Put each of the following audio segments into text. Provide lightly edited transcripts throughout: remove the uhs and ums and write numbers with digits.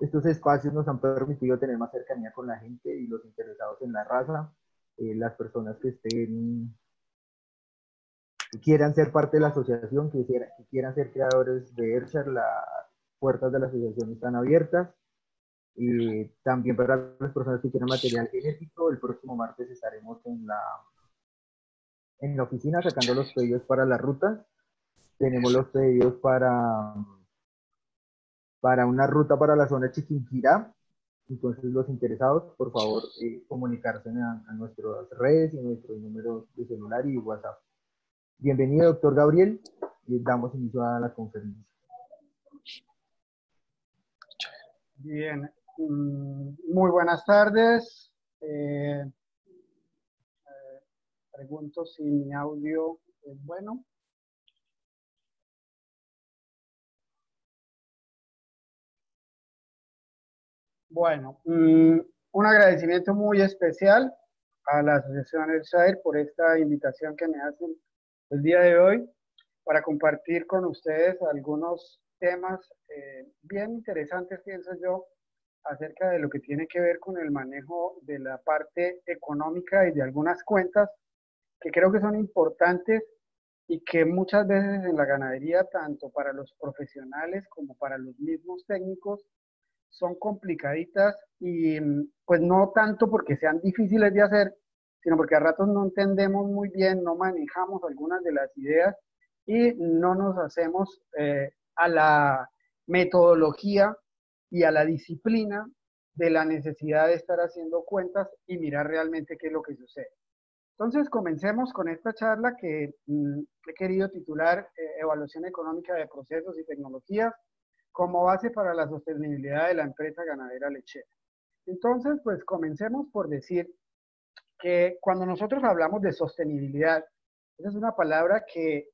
estos espacios nos han permitido tener más cercanía con la gente y los interesados en la raza, las personas que quieran ser parte de la asociación, que quieran ser creadores de ERSHAR, las puertas de la asociación están abiertas. Y también para las personas que quieran material genético, el próximo martes estaremos en la oficina sacando los pedidos para las rutas. Tenemos los pedidos para una ruta para la zona de Chiquinquirá. Entonces, los interesados, por favor, comunicarse a nuestras redes y a nuestros números de celular y WhatsApp. Bienvenido, doctor Gabriel, y damos inicio a la conferencia. Bien, muy buenas tardes. Pregunto si mi audio es bueno. Bueno, un agradecimiento muy especial a la Asociación ERSHAIR por esta invitación que me hacen el día de hoy para compartir con ustedes algunos temas bien interesantes, pienso yo, acerca de lo que tiene que ver con el manejo de la parte económica y de algunas cuentas que creo que son importantes y que muchas veces en la ganadería, tanto para los profesionales como para los mismos técnicos, son complicaditas y pues no tanto porque sean difíciles de hacer, sino porque a ratos no entendemos muy bien, no manejamos algunas de las ideas y no nos hacemos a la metodología y a la disciplina de la necesidad de estar haciendo cuentas y mirar realmente qué es lo que sucede. Entonces, comencemos con esta charla que he querido titular Evaluación económica de procesos y tecnologías como base para la sostenibilidad de la empresa ganadera lechera. Entonces, pues comencemos por decir que cuando nosotros hablamos de sostenibilidad, esa es una palabra que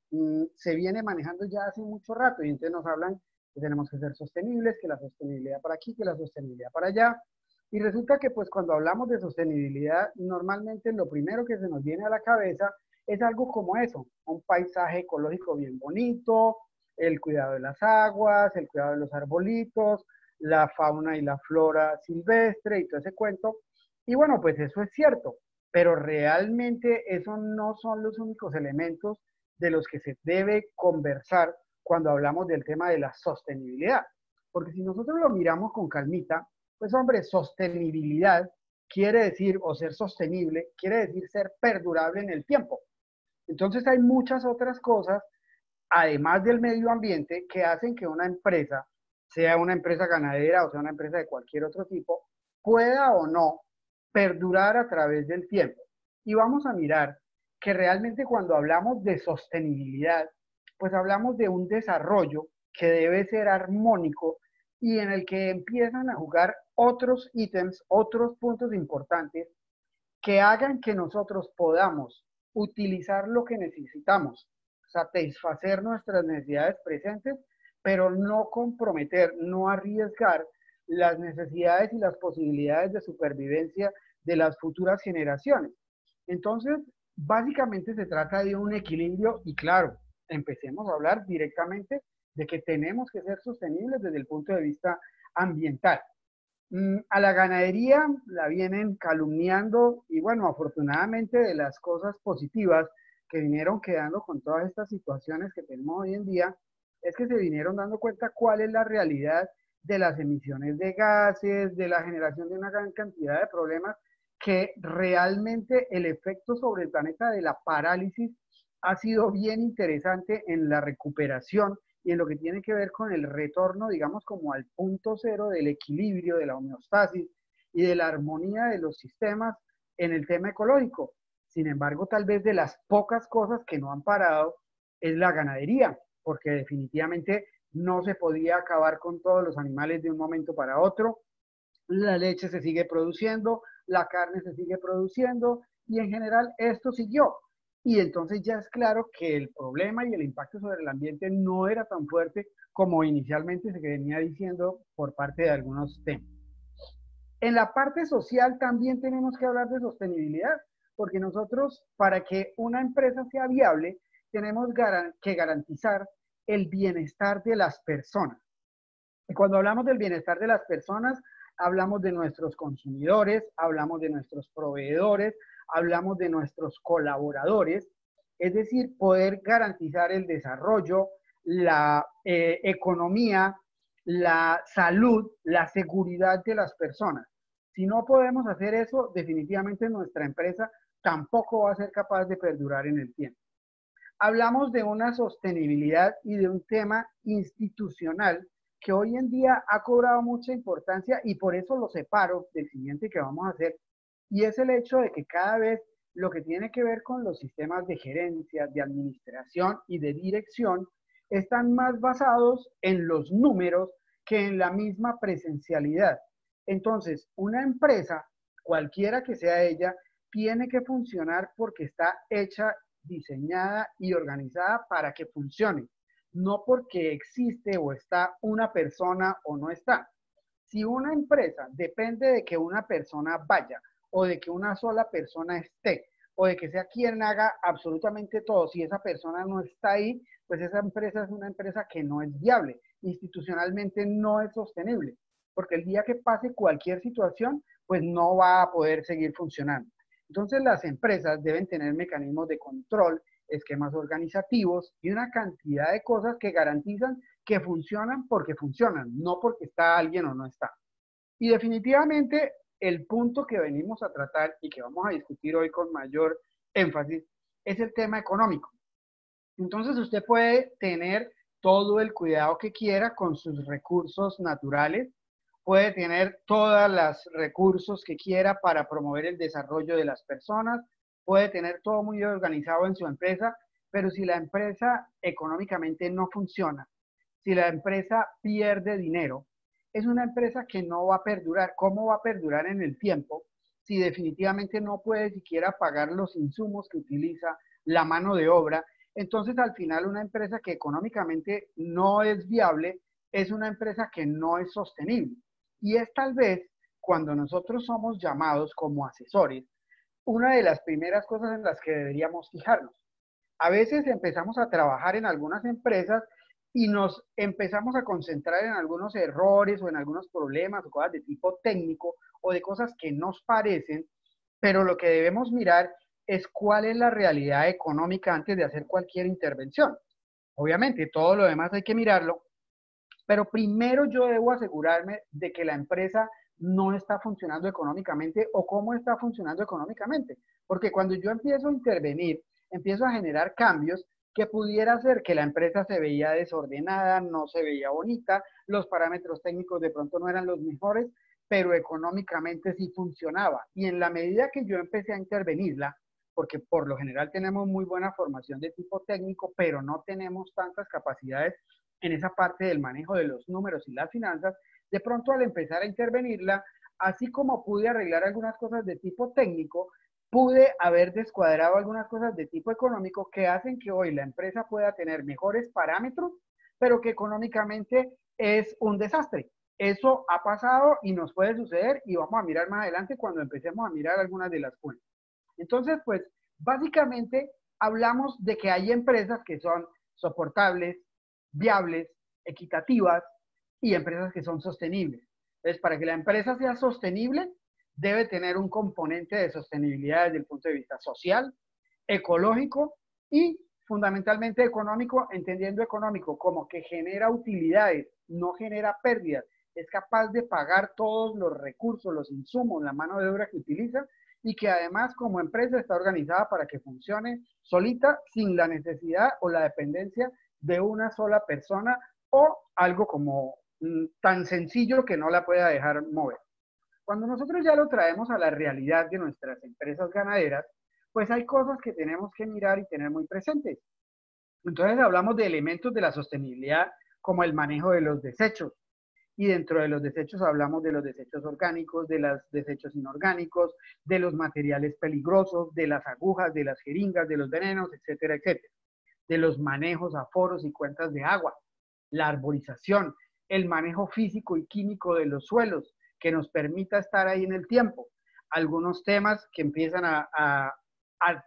se viene manejando ya hace mucho rato y entonces nos hablan que tenemos que ser sostenibles, que la sostenibilidad para aquí, que la sostenibilidad para allá. Y resulta que pues cuando hablamos de sostenibilidad, normalmente lo primero que se nos viene a la cabeza es algo como eso, un paisaje ecológico bien bonito, el cuidado de las aguas, el cuidado de los arbolitos, la fauna y la flora silvestre y todo ese cuento. Y bueno, pues eso es cierto, pero realmente esos no son los únicos elementos de los que se debe conversar cuando hablamos del tema de la sostenibilidad. Porque si nosotros lo miramos con calmita, pues hombre, sostenibilidad quiere decir, o ser sostenible, quiere decir ser perdurable en el tiempo. Entonces hay muchas otras cosas, además del medio ambiente, que hacen que una empresa, sea una empresa ganadera o sea una empresa de cualquier otro tipo, pueda o no perdurar a través del tiempo. Y vamos a mirar que realmente cuando hablamos de sostenibilidad, pues hablamos de un desarrollo que debe ser armónico y en el que empiezan a jugar otros ítems, otros puntos importantes que hagan que nosotros podamos utilizar lo que necesitamos, satisfacer nuestras necesidades presentes, pero no comprometer, no arriesgar las necesidades y las posibilidades de supervivencia de las futuras generaciones. Entonces, básicamente se trata de un equilibrio y claro, empecemos a hablar directamente de que tenemos que ser sostenibles desde el punto de vista ambiental. A la ganadería la vienen calumniando y bueno, afortunadamente de las cosas positivas que vinieron quedando con todas estas situaciones que tenemos hoy en día, es que se vinieron dando cuenta cuál es la realidad de las emisiones de gases, de la generación de una gran cantidad de problemas, que realmente el efecto sobre el planeta de la parálisis ha sido bien interesante en la recuperación y en lo que tiene que ver con el retorno, digamos, como al punto cero del equilibrio, de la homeostasis y de la armonía de los sistemas en el tema ecológico. Sin embargo, tal vez de las pocas cosas que no han parado es la ganadería, porque definitivamente no se podía acabar con todos los animales de un momento para otro. La leche se sigue produciendo, la carne se sigue produciendo y en general esto siguió. Y entonces ya es claro que el problema y el impacto sobre el ambiente no era tan fuerte como inicialmente se venía diciendo por parte de algunos temas. En la parte social también tenemos que hablar de sostenibilidad, porque nosotros, para que una empresa sea viable, tenemos que garantizar el bienestar de las personas. Y cuando hablamos del bienestar de las personas, hablamos de nuestros consumidores, hablamos de nuestros proveedores, hablamos de nuestros colaboradores, es decir, poder garantizar el desarrollo, la economía, la salud, la seguridad de las personas. Si no podemos hacer eso, definitivamente nuestra empresa tampoco va a ser capaz de perdurar en el tiempo. Hablamos de una sostenibilidad y de un tema institucional que hoy en día ha cobrado mucha importancia y por eso lo separo del siguiente que vamos a hacer, y es el hecho de que cada vez lo que tiene que ver con los sistemas de gerencia, de administración y de dirección están más basados en los números que en la misma presencialidad. Entonces, una empresa, cualquiera que sea ella, tiene que funcionar porque está hecha, diseñada y organizada para que funcione, no porque existe o está una persona o no está. Si una empresa depende de que una persona vaya o de que una sola persona esté o de que sea quien haga absolutamente todo, si esa persona no está ahí, pues esa empresa es una empresa que no es viable, institucionalmente no es sostenible, porque el día que pase cualquier situación, pues no va a poder seguir funcionando. Entonces las empresas deben tener mecanismos de control, esquemas organizativos y una cantidad de cosas que garantizan que funcionan porque funcionan, no porque está alguien o no está. Y definitivamente el punto que venimos a tratar y que vamos a discutir hoy con mayor énfasis es el tema económico. Entonces usted puede tener todo el cuidado que quiera con sus recursos naturales, puede tener todos los recursos que quiera para promover el desarrollo de las personas, puede tener todo muy organizado en su empresa, pero si la empresa económicamente no funciona, si la empresa pierde dinero, es una empresa que no va a perdurar. ¿Cómo va a perdurar en el tiempo si definitivamente no puede siquiera pagar los insumos que utiliza, la mano de obra? Entonces, al final, una empresa que económicamente no es viable es una empresa que no es sostenible. Y es tal vez cuando nosotros somos llamados como asesores, una de las primeras cosas en las que deberíamos fijarnos. A veces empezamos a trabajar en algunas empresas y nos empezamos a concentrar en algunos errores o en algunos problemas o cosas de tipo técnico o de cosas que nos parecen, pero lo que debemos mirar es cuál es la realidad económica antes de hacer cualquier intervención. Obviamente, todo lo demás hay que mirarlo, pero primero yo debo asegurarme de que la empresa no está funcionando económicamente o cómo está funcionando económicamente. Porque cuando yo empiezo a intervenir, empiezo a generar cambios que pudiera hacer que la empresa se veía desordenada, no se veía bonita, los parámetros técnicos de pronto no eran los mejores, pero económicamente sí funcionaba. Y en la medida que yo empecé a intervenirla, porque por lo general tenemos muy buena formación de tipo técnico, pero no tenemos tantas capacidades en esa parte del manejo de los números y las finanzas, de pronto al empezar a intervenirla, así como pude arreglar algunas cosas de tipo técnico, pude haber descuadrado algunas cosas de tipo económico que hacen que hoy la empresa pueda tener mejores parámetros, pero que económicamente es un desastre. Eso ha pasado y nos puede suceder y vamos a mirar más adelante cuando empecemos a mirar algunas de las cuentas. Entonces, pues, básicamente hablamos de que hay empresas que son soportables, viables, equitativas y empresas que son sostenibles. Entonces, para que la empresa sea sostenible, debe tener un componente de sostenibilidad desde el punto de vista social, ecológico y fundamentalmente económico, entendiendo económico como que genera utilidades, no genera pérdidas, es capaz de pagar todos los recursos, los insumos, la mano de obra que utiliza y que además como empresa está organizada para que funcione solita sin la necesidad o la dependencia de una sola persona o algo como tan sencillo que no la pueda dejar mover. Cuando nosotros ya lo traemos a la realidad de nuestras empresas ganaderas, pues hay cosas que tenemos que mirar y tener muy presentes. Entonces hablamos de elementos de la sostenibilidad como el manejo de los desechos. Y dentro de los desechos hablamos de los desechos orgánicos, de los desechos inorgánicos, de los materiales peligrosos, de las agujas, de las jeringas, de los venenos, etcétera, etcétera. De los manejos, aforos y cuentas de agua, la arborización, el manejo físico y químico de los suelos que nos permita estar ahí en el tiempo. Algunos temas que empiezan a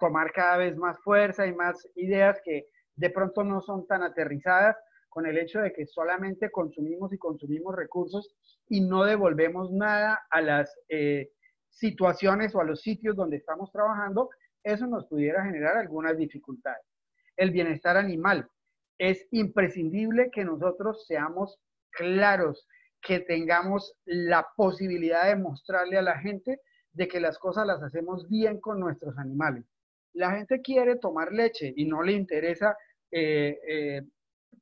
tomar cada vez más fuerza y más ideas que de pronto no son tan aterrizadas, con el hecho de que solamente consumimos y consumimos recursos y no devolvemos nada a las situaciones o a los sitios donde estamos trabajando, eso nos pudiera generar algunas dificultades. El bienestar animal. Es imprescindible que nosotros seamos claros, que tengamos la posibilidad de mostrarle a la gente de que las cosas las hacemos bien con nuestros animales. La gente quiere tomar leche y no le interesa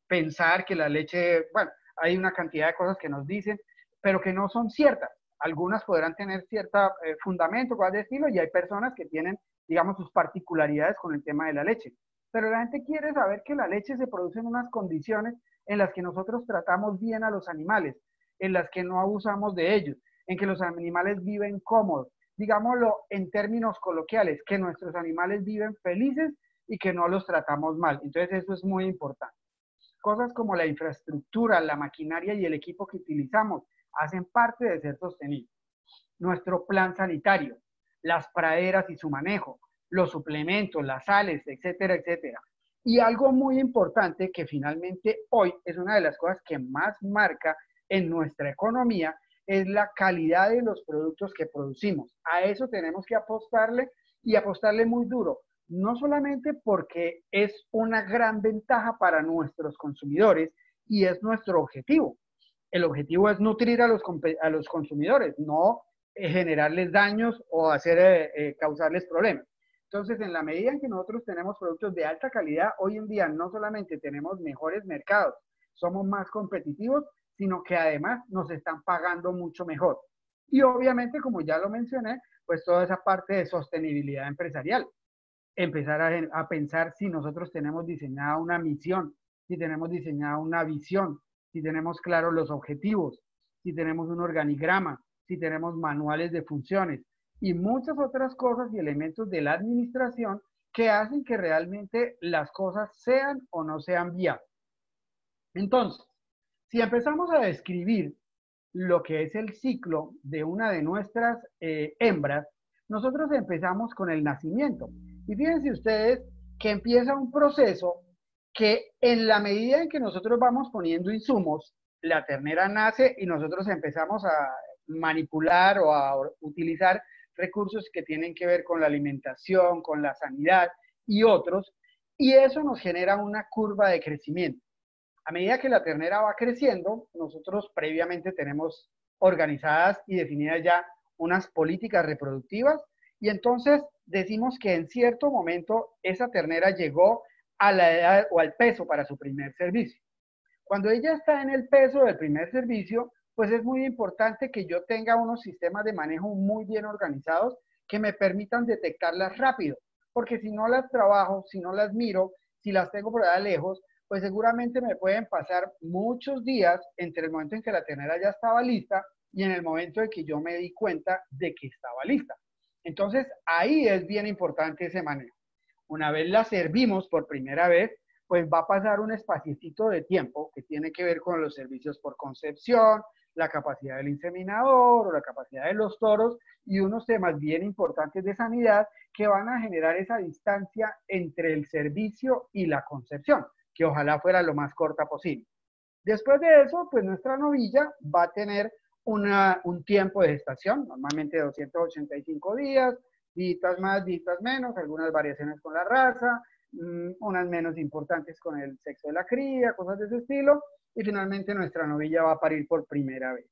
pensar que la leche, bueno, hay una cantidad de cosas que nos dicen, pero que no son ciertas. Algunas podrán tener cierto fundamento, cosas de estilo, y hay personas que tienen, digamos, sus particularidades con el tema de la leche. Pero la gente quiere saber que la leche se produce en unas condiciones en las que nosotros tratamos bien a los animales, en las que no abusamos de ellos, en que los animales viven cómodos. Digámoslo en términos coloquiales, que nuestros animales viven felices y que no los tratamos mal. Entonces eso es muy importante. Cosas como la infraestructura, la maquinaria y el equipo que utilizamos hacen parte de ser sostenibles. Nuestro plan sanitario, las praderas y su manejo, los suplementos, las sales, etcétera, etcétera. Y algo muy importante que finalmente hoy es una de las cosas que más marca en nuestra economía es la calidad de los productos que producimos. A eso tenemos que apostarle y apostarle muy duro, no solamente porque es una gran ventaja para nuestros consumidores y es nuestro objetivo. El objetivo es nutrir a los consumidores, no generarles daños o causarles problemas. Entonces, en la medida en que nosotros tenemos productos de alta calidad, hoy en día no solamente tenemos mejores mercados, somos más competitivos, sino que además nos están pagando mucho mejor. Y obviamente, como ya lo mencioné, pues toda esa parte de sostenibilidad empresarial. Empezar a pensar si nosotros tenemos diseñada una misión, si tenemos diseñada una visión, si tenemos claros los objetivos, si tenemos un organigrama, si tenemos manuales de funciones y muchas otras cosas y elementos de la administración que hacen que realmente las cosas sean o no sean viables. Entonces, si empezamos a describir lo que es el ciclo de una de nuestras hembras, nosotros empezamos con el nacimiento. Y fíjense ustedes que empieza un proceso que en la medida en que nosotros vamos poniendo insumos, la ternera nace y nosotros empezamos a manipular o a utilizar recursos que tienen que ver con la alimentación, con la sanidad y otros, y eso nos genera una curva de crecimiento. A medida que la ternera va creciendo, nosotros previamente tenemos organizadas y definidas ya unas políticas reproductivas y entonces decimos que en cierto momento esa ternera llegó a la edad o al peso para su primer servicio. Cuando ella está en el peso del primer servicio, pues es muy importante que yo tenga unos sistemas de manejo muy bien organizados que me permitan detectarlas rápido, porque si no las trabajo, si no las miro, si las tengo por allá lejos, pues seguramente me pueden pasar muchos días entre el momento en que la ternera ya estaba lista y en el momento en que yo me di cuenta de que estaba lista. Entonces, ahí es bien importante ese manejo. Una vez la servimos por primera vez, pues va a pasar un espaciecito de tiempo que tiene que ver con los servicios por concepción, la capacidad del inseminador o la capacidad de los toros y unos temas bien importantes de sanidad que van a generar esa distancia entre el servicio y la concepción, que ojalá fuera lo más corta posible. Después de eso, pues nuestra novilla va a tener un tiempo de gestación, normalmente 285 días, días más, días menos, algunas variaciones con la raza, unas menos importantes con el sexo de la cría, cosas de ese estilo, y finalmente nuestra novilla va a parir por primera vez.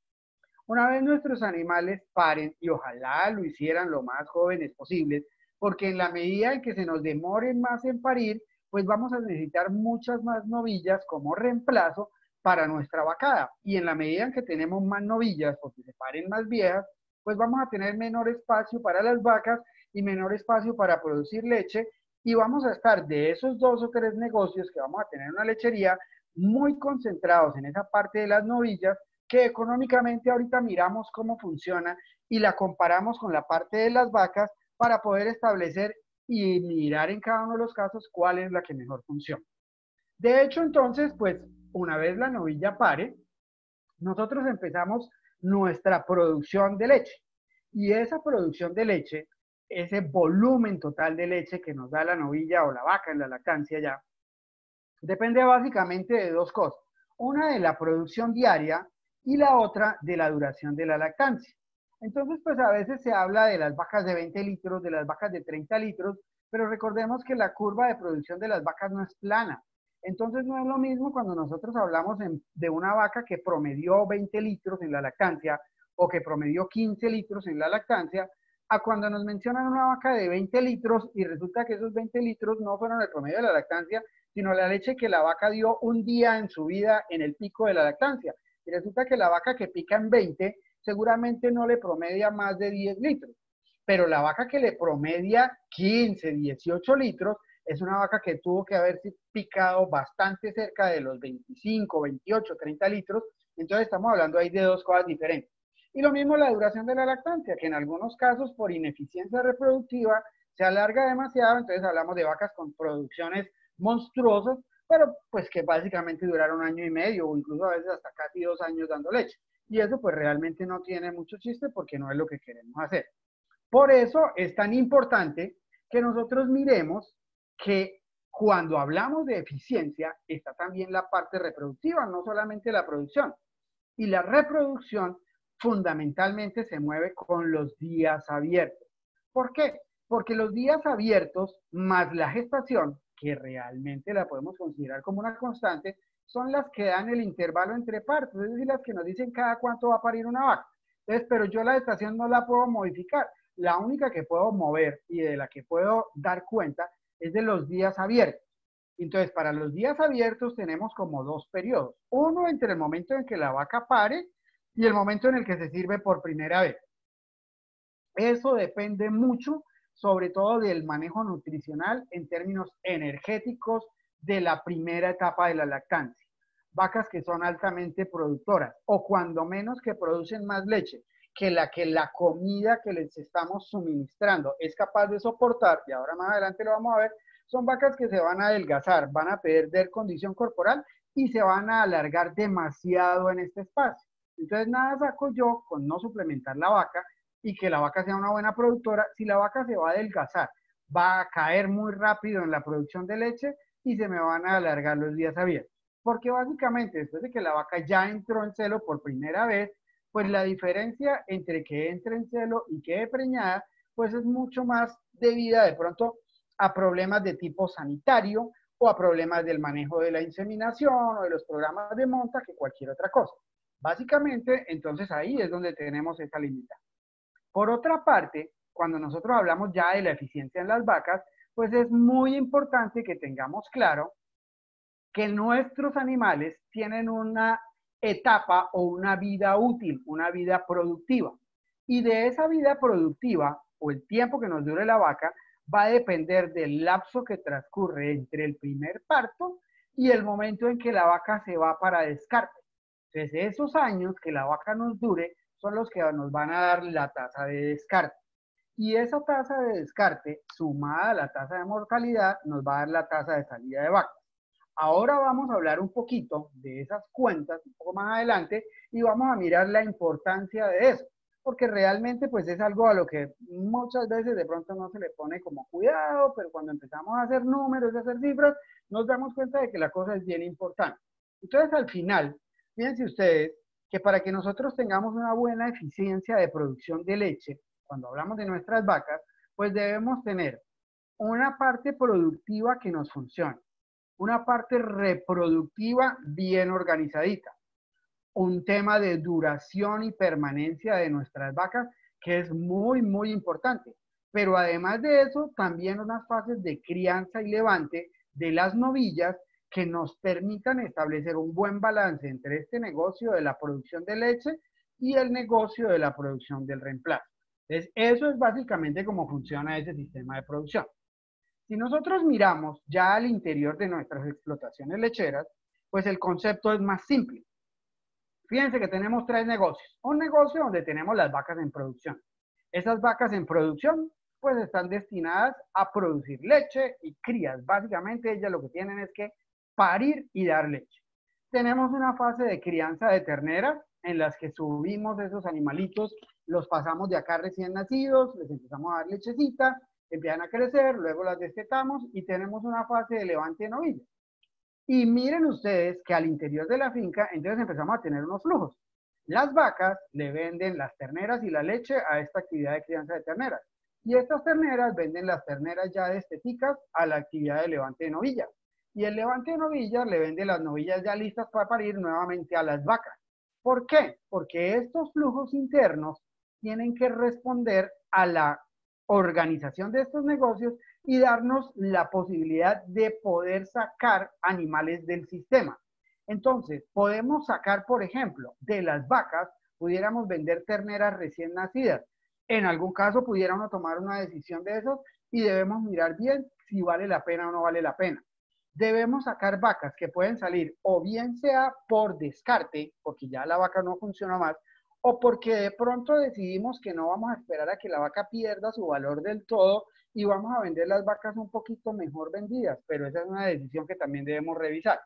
Una vez nuestros animales paren, y ojalá lo hicieran lo más jóvenes posibles, porque en la medida en que se nos demoren más en parir, pues vamos a necesitar muchas más novillas como reemplazo para nuestra vacada. Y en la medida en que tenemos más novillas, porque se paren más viejas, pues vamos a tener menor espacio para las vacas y menor espacio para producir leche y vamos a estar de esos 2 o 3 negocios que vamos a tener en una lechería muy concentrados en esa parte de las novillas que económicamente ahorita miramos cómo funciona y la comparamos con la parte de las vacas para poder establecer y mirar en cada uno de los casos cuál es la que mejor funciona. De hecho, entonces, pues una vez la novilla pare, nosotros empezamos nuestra producción de leche. Y esa producción de leche, ese volumen total de leche que nos da la novilla o la vaca en la lactancia ya, depende básicamente de 2 cosas. una de la producción diaria y la otra de la duración de la lactancia. Entonces, pues a veces se habla de las vacas de 20 litros, de las vacas de 30 litros, pero recordemos que la curva de producción de las vacas no es plana. Entonces no es lo mismo cuando nosotros hablamos de una vaca que promedió 20 litros en la lactancia o que promedió 15 litros en la lactancia, a cuando nos mencionan una vaca de 20 litros y resulta que esos 20 litros no fueron el promedio de la lactancia, sino la leche que la vaca dio un día en su vida en el pico de la lactancia. Y resulta que la vaca que pica en 20 seguramente no le promedia más de 10 litros, pero la vaca que le promedia 15, 18 litros es una vaca que tuvo que haberse picado bastante cerca de los 25, 28, 30 litros. Entonces estamos hablando ahí de dos cosas diferentes. Y lo mismo la duración de la lactancia, que en algunos casos por ineficiencia reproductiva se alarga demasiado, entonces hablamos de vacas con producciones monstruosas, pero pues que básicamente duraron 1 año y medio o incluso a veces hasta casi 2 años dando leche. Y eso pues realmente no tiene mucho chiste porque no es lo que queremos hacer. Por eso es tan importante que nosotros miremos que cuando hablamos de eficiencia está también la parte reproductiva, no solamente la producción. Y la reproducción fundamentalmente se mueve con los días abiertos. ¿Por qué? Porque los días abiertos más la gestación, que realmente la podemos considerar como una constante, son las que dan el intervalo entre partos, es decir, las que nos dicen cada cuánto va a parir una vaca. Entonces, pero yo la gestación no la puedo modificar. La única que puedo mover y de la que puedo dar cuenta es de los días abiertos. Entonces, para los días abiertos tenemos como dos periodos. Uno entre el momento en que la vaca pare y el momento en el que se sirve por primera vez. Eso depende mucho, sobre todo del manejo nutricional en términos energéticos de la primera etapa de la lactancia. Vacas que son altamente productoras o cuando menos que producen más leche que la comida que les estamos suministrando es capaz de soportar, y ahora más adelante lo vamos a ver, son vacas que se van a adelgazar, van a perder condición corporal y se van a alargar demasiado en este espacio. Entonces nada saco yo con no suplementar la vaca y que la vaca sea una buena productora si la vaca se va a adelgazar, va a caer muy rápido en la producción de leche y se me van a alargar los días abiertos. Porque básicamente después de que la vaca ya entró en celo por primera vez, pues la diferencia entre que entre en celo y quede preñada, pues es mucho más debida de pronto a problemas de tipo sanitario o a problemas del manejo de la inseminación o de los programas de monta que cualquier otra cosa. Básicamente, entonces ahí es donde tenemos esta limitación. Por otra parte, cuando nosotros hablamos ya de la eficiencia en las vacas, pues es muy importante que tengamos claro que nuestros animales tienen una etapa o una vida útil, una vida productiva. Y de esa vida productiva o el tiempo que nos dure la vaca va a depender del lapso que transcurre entre el primer parto y el momento en que la vaca se va para descarte. Entonces, esos años que la vaca nos dure son los que nos van a dar la tasa de descarte. Y esa tasa de descarte, sumada a la tasa de mortalidad, nos va a dar la tasa de salida de vaca. Ahora vamos a hablar un poquito de esas cuentas, un poco más adelante, y vamos a mirar la importancia de eso, porque realmente pues es algo a lo que muchas veces de pronto no se le pone como cuidado, pero cuando empezamos a hacer números, a hacer cifras, nos damos cuenta de que la cosa es bien importante. Entonces al final, fíjense ustedes que para que nosotros tengamos una buena eficiencia de producción de leche, cuando hablamos de nuestras vacas, pues debemos tener una parte productiva que nos funcione, una parte reproductiva bien organizadita, un tema de duración y permanencia de nuestras vacas que es muy, muy importante. Pero además de eso, también unas fases de crianza y levante de las novillas que nos permitan establecer un buen balance entre este negocio de la producción de leche y el negocio de la producción del reemplazo. Entonces, eso es básicamente cómo funciona ese sistema de producción. Si nosotros miramos ya al interior de nuestras explotaciones lecheras, pues el concepto es más simple. Fíjense que tenemos tres negocios. Un negocio donde tenemos las vacas en producción. Esas vacas en producción pues están destinadas a producir leche y crías. Básicamente ellas lo que tienen es que parir y dar leche. Tenemos una fase de crianza de terneras en las que subimos esos animalitos, los pasamos de acá recién nacidos, les empezamos a dar lechecita, empiezan a crecer, luego las destetamos y tenemos una fase de levante de novillas. Y miren ustedes que al interior de la finca, entonces empezamos a tener unos flujos. Las vacas le venden las terneras y la leche a esta actividad de crianza de terneras. Y estas terneras venden las terneras ya desteticas a la actividad de levante de novillas. Y el levante de novillas le vende las novillas ya listas para parir nuevamente a las vacas. ¿Por qué? Porque estos flujos internos tienen que responder a la organización de estos negocios y darnos la posibilidad de poder sacar animales del sistema. Entonces, podemos sacar, por ejemplo, de las vacas, pudiéramos vender terneras recién nacidas. En algún caso pudiéramos tomar una decisión de eso y debemos mirar bien si vale la pena o no vale la pena. Debemos sacar vacas que pueden salir o bien sea por descarte, porque ya la vaca no funciona más, o porque de pronto decidimos que no vamos a esperar a que la vaca pierda su valor del todo y vamos a vender las vacas un poquito mejor vendidas, pero esa es una decisión que también debemos revisar.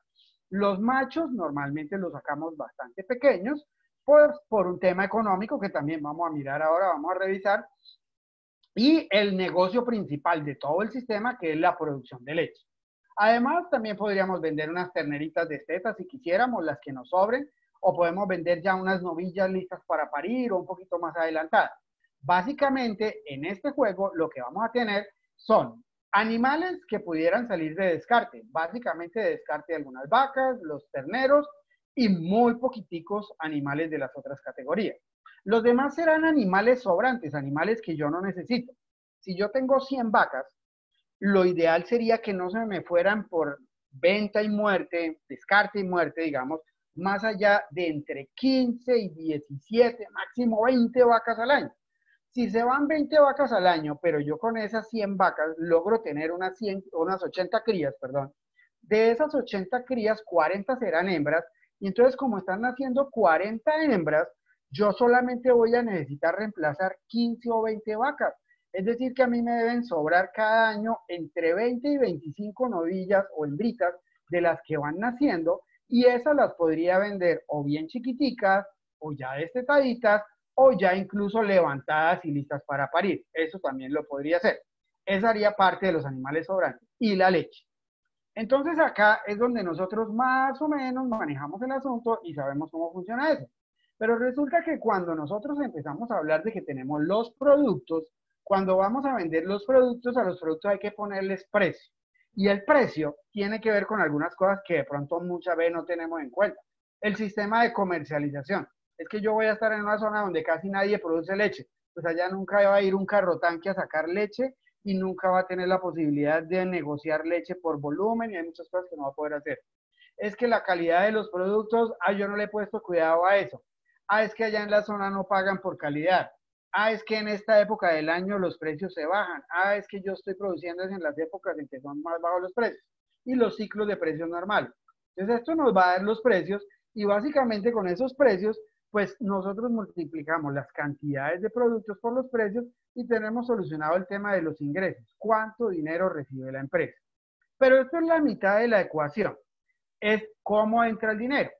Los machos normalmente los sacamos bastante pequeños por un tema económico que también vamos a mirar ahora, vamos a revisar, y el negocio principal de todo el sistema, que es la producción de leche. Además, también podríamos vender unas terneritas de tetas si quisiéramos, las que nos sobren, o podemos vender ya unas novillas listas para parir o un poquito más adelantadas. Básicamente, en este juego lo que vamos a tener son animales que pudieran salir de descarte, básicamente de descarte de algunas vacas, los terneros y muy poquiticos animales de las otras categorías. Los demás serán animales sobrantes, animales que yo no necesito. Si yo tengo 100 vacas, lo ideal sería que no se me fueran por venta y muerte, descarte y muerte, digamos, más allá de entre 15 y 17, máximo 20 vacas al año. Si se van 20 vacas al año, pero yo con esas 100 vacas logro tener unas 80 crías, perdón, de esas 80 crías, 40 serán hembras, y entonces como están naciendo 40 hembras, yo solamente voy a necesitar reemplazar 15 o 20 vacas. Es decir, que a mí me deben sobrar cada año entre 20 y 25 novillas o hembritas de las que van naciendo, y esas las podría vender o bien chiquiticas, o ya destetaditas, o ya incluso levantadas y listas para parir. Eso también lo podría hacer. Esa haría parte de los animales sobrantes. Y la leche. Entonces acá es donde nosotros más o menos manejamos el asunto y sabemos cómo funciona eso. Pero resulta que cuando nosotros empezamos a hablar de que tenemos los productos, cuando vamos a vender los productos, a los productos hay que ponerles precio. Y el precio tiene que ver con algunas cosas que de pronto muchas veces no tenemos en cuenta. El sistema de comercialización. Es que yo voy a estar en una zona donde casi nadie produce leche. Pues allá nunca va a ir un carro tanque a sacar leche y nunca va a tener la posibilidad de negociar leche por volumen y hay muchas cosas que no va a poder hacer. Es que la calidad de los productos, yo no le he puesto cuidado a eso. Es que allá en la zona no pagan por calidad. Es que en esta época del año los precios se bajan. Es que yo estoy produciendo en las épocas en que son más bajos los precios y los ciclos de precios normales. Entonces esto nos va a dar los precios y básicamente con esos precios, pues nosotros multiplicamos las cantidades de productos por los precios y tenemos solucionado el tema de los ingresos. ¿Cuánto dinero recibe la empresa? Pero esto es la mitad de la ecuación. Es cómo entra el dinero.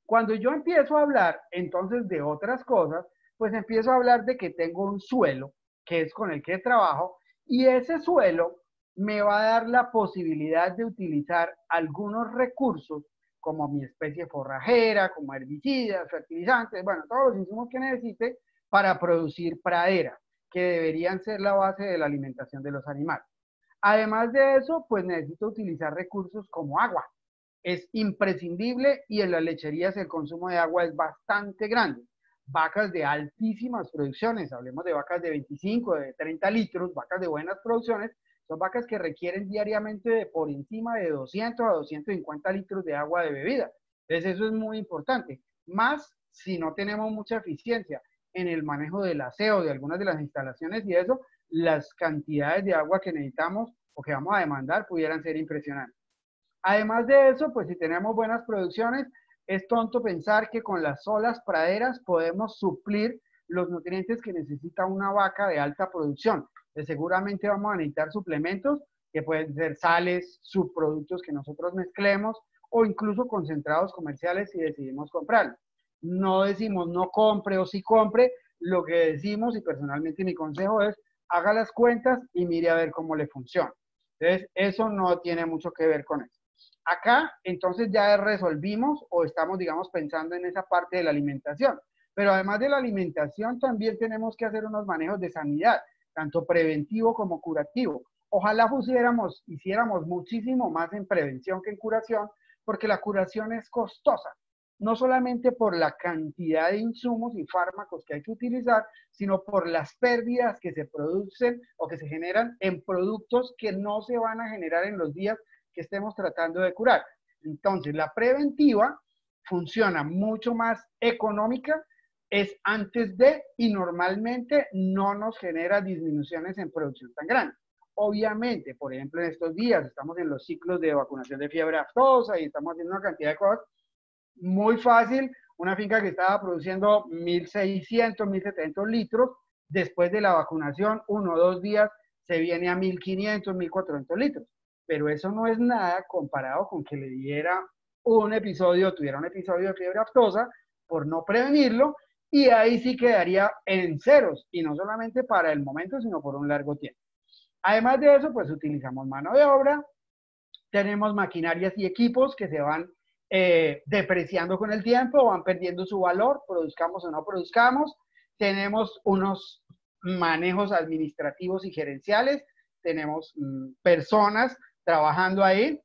Cuando yo empiezo a hablar entonces de otras cosas, pues empiezo a hablar de que tengo un suelo, que es con el que trabajo, y ese suelo me va a dar la posibilidad de utilizar algunos recursos como mi especie forrajera, como herbicidas, fertilizantes, bueno, todos los insumos que necesite para producir pradera, que deberían ser la base de la alimentación de los animales. Además de eso, pues necesito utilizar recursos como agua. Es imprescindible y en las lecherías el consumo de agua es bastante grande. Vacas de altísimas producciones, hablemos de vacas de 25, de 30 litros, vacas de buenas producciones, son vacas que requieren diariamente de por encima de 200 a 250 litros de agua de bebida. Entonces eso es muy importante, más si no tenemos mucha eficiencia en el manejo del aseo de algunas de las instalaciones y eso, las cantidades de agua que necesitamos o que vamos a demandar pudieran ser impresionantes. Además de eso, pues si tenemos buenas producciones, es tonto pensar que con las solas praderas podemos suplir los nutrientes que necesita una vaca de alta producción. Seguramente vamos a necesitar suplementos que pueden ser sales, subproductos que nosotros mezclemos o incluso concentrados comerciales si decidimos comprarlos. No decimos no compre o sí compre, lo que decimos y personalmente mi consejo es haga las cuentas y mire a ver cómo le funciona. Entonces, eso no tiene mucho que ver con eso. Acá, entonces ya resolvimos o estamos, digamos, pensando en esa parte de la alimentación. Pero además de la alimentación, también tenemos que hacer unos manejos de sanidad, tanto preventivo como curativo. Ojalá hiciéramos muchísimo más en prevención que en curación, porque la curación es costosa, no solamente por la cantidad de insumos y fármacos que hay que utilizar, sino por las pérdidas que se producen o que se generan en productos que no se van a generar en los días que estemos tratando de curar. Entonces, la preventiva funciona mucho más económica, es antes de y normalmente no nos genera disminuciones en producción tan grandes. Obviamente, por ejemplo, en estos días estamos en los ciclos de vacunación de fiebre aftosa y estamos haciendo una cantidad de cosas muy fácil. Una finca que estaba produciendo 1.600, 1.700 litros, después de la vacunación, 1 o 2 días, se viene a 1.500, 1.400 litros. Pero eso no es nada comparado con que le tuviera un episodio de fiebre aftosa por no prevenirlo, y ahí sí quedaría en ceros, y no solamente para el momento, sino por un largo tiempo. Además de eso, pues utilizamos mano de obra, tenemos maquinarias y equipos que se van depreciando con el tiempo, van perdiendo su valor, produzcamos o no produzcamos. Tenemos unos manejos administrativos y gerenciales, tenemos personas trabajando ahí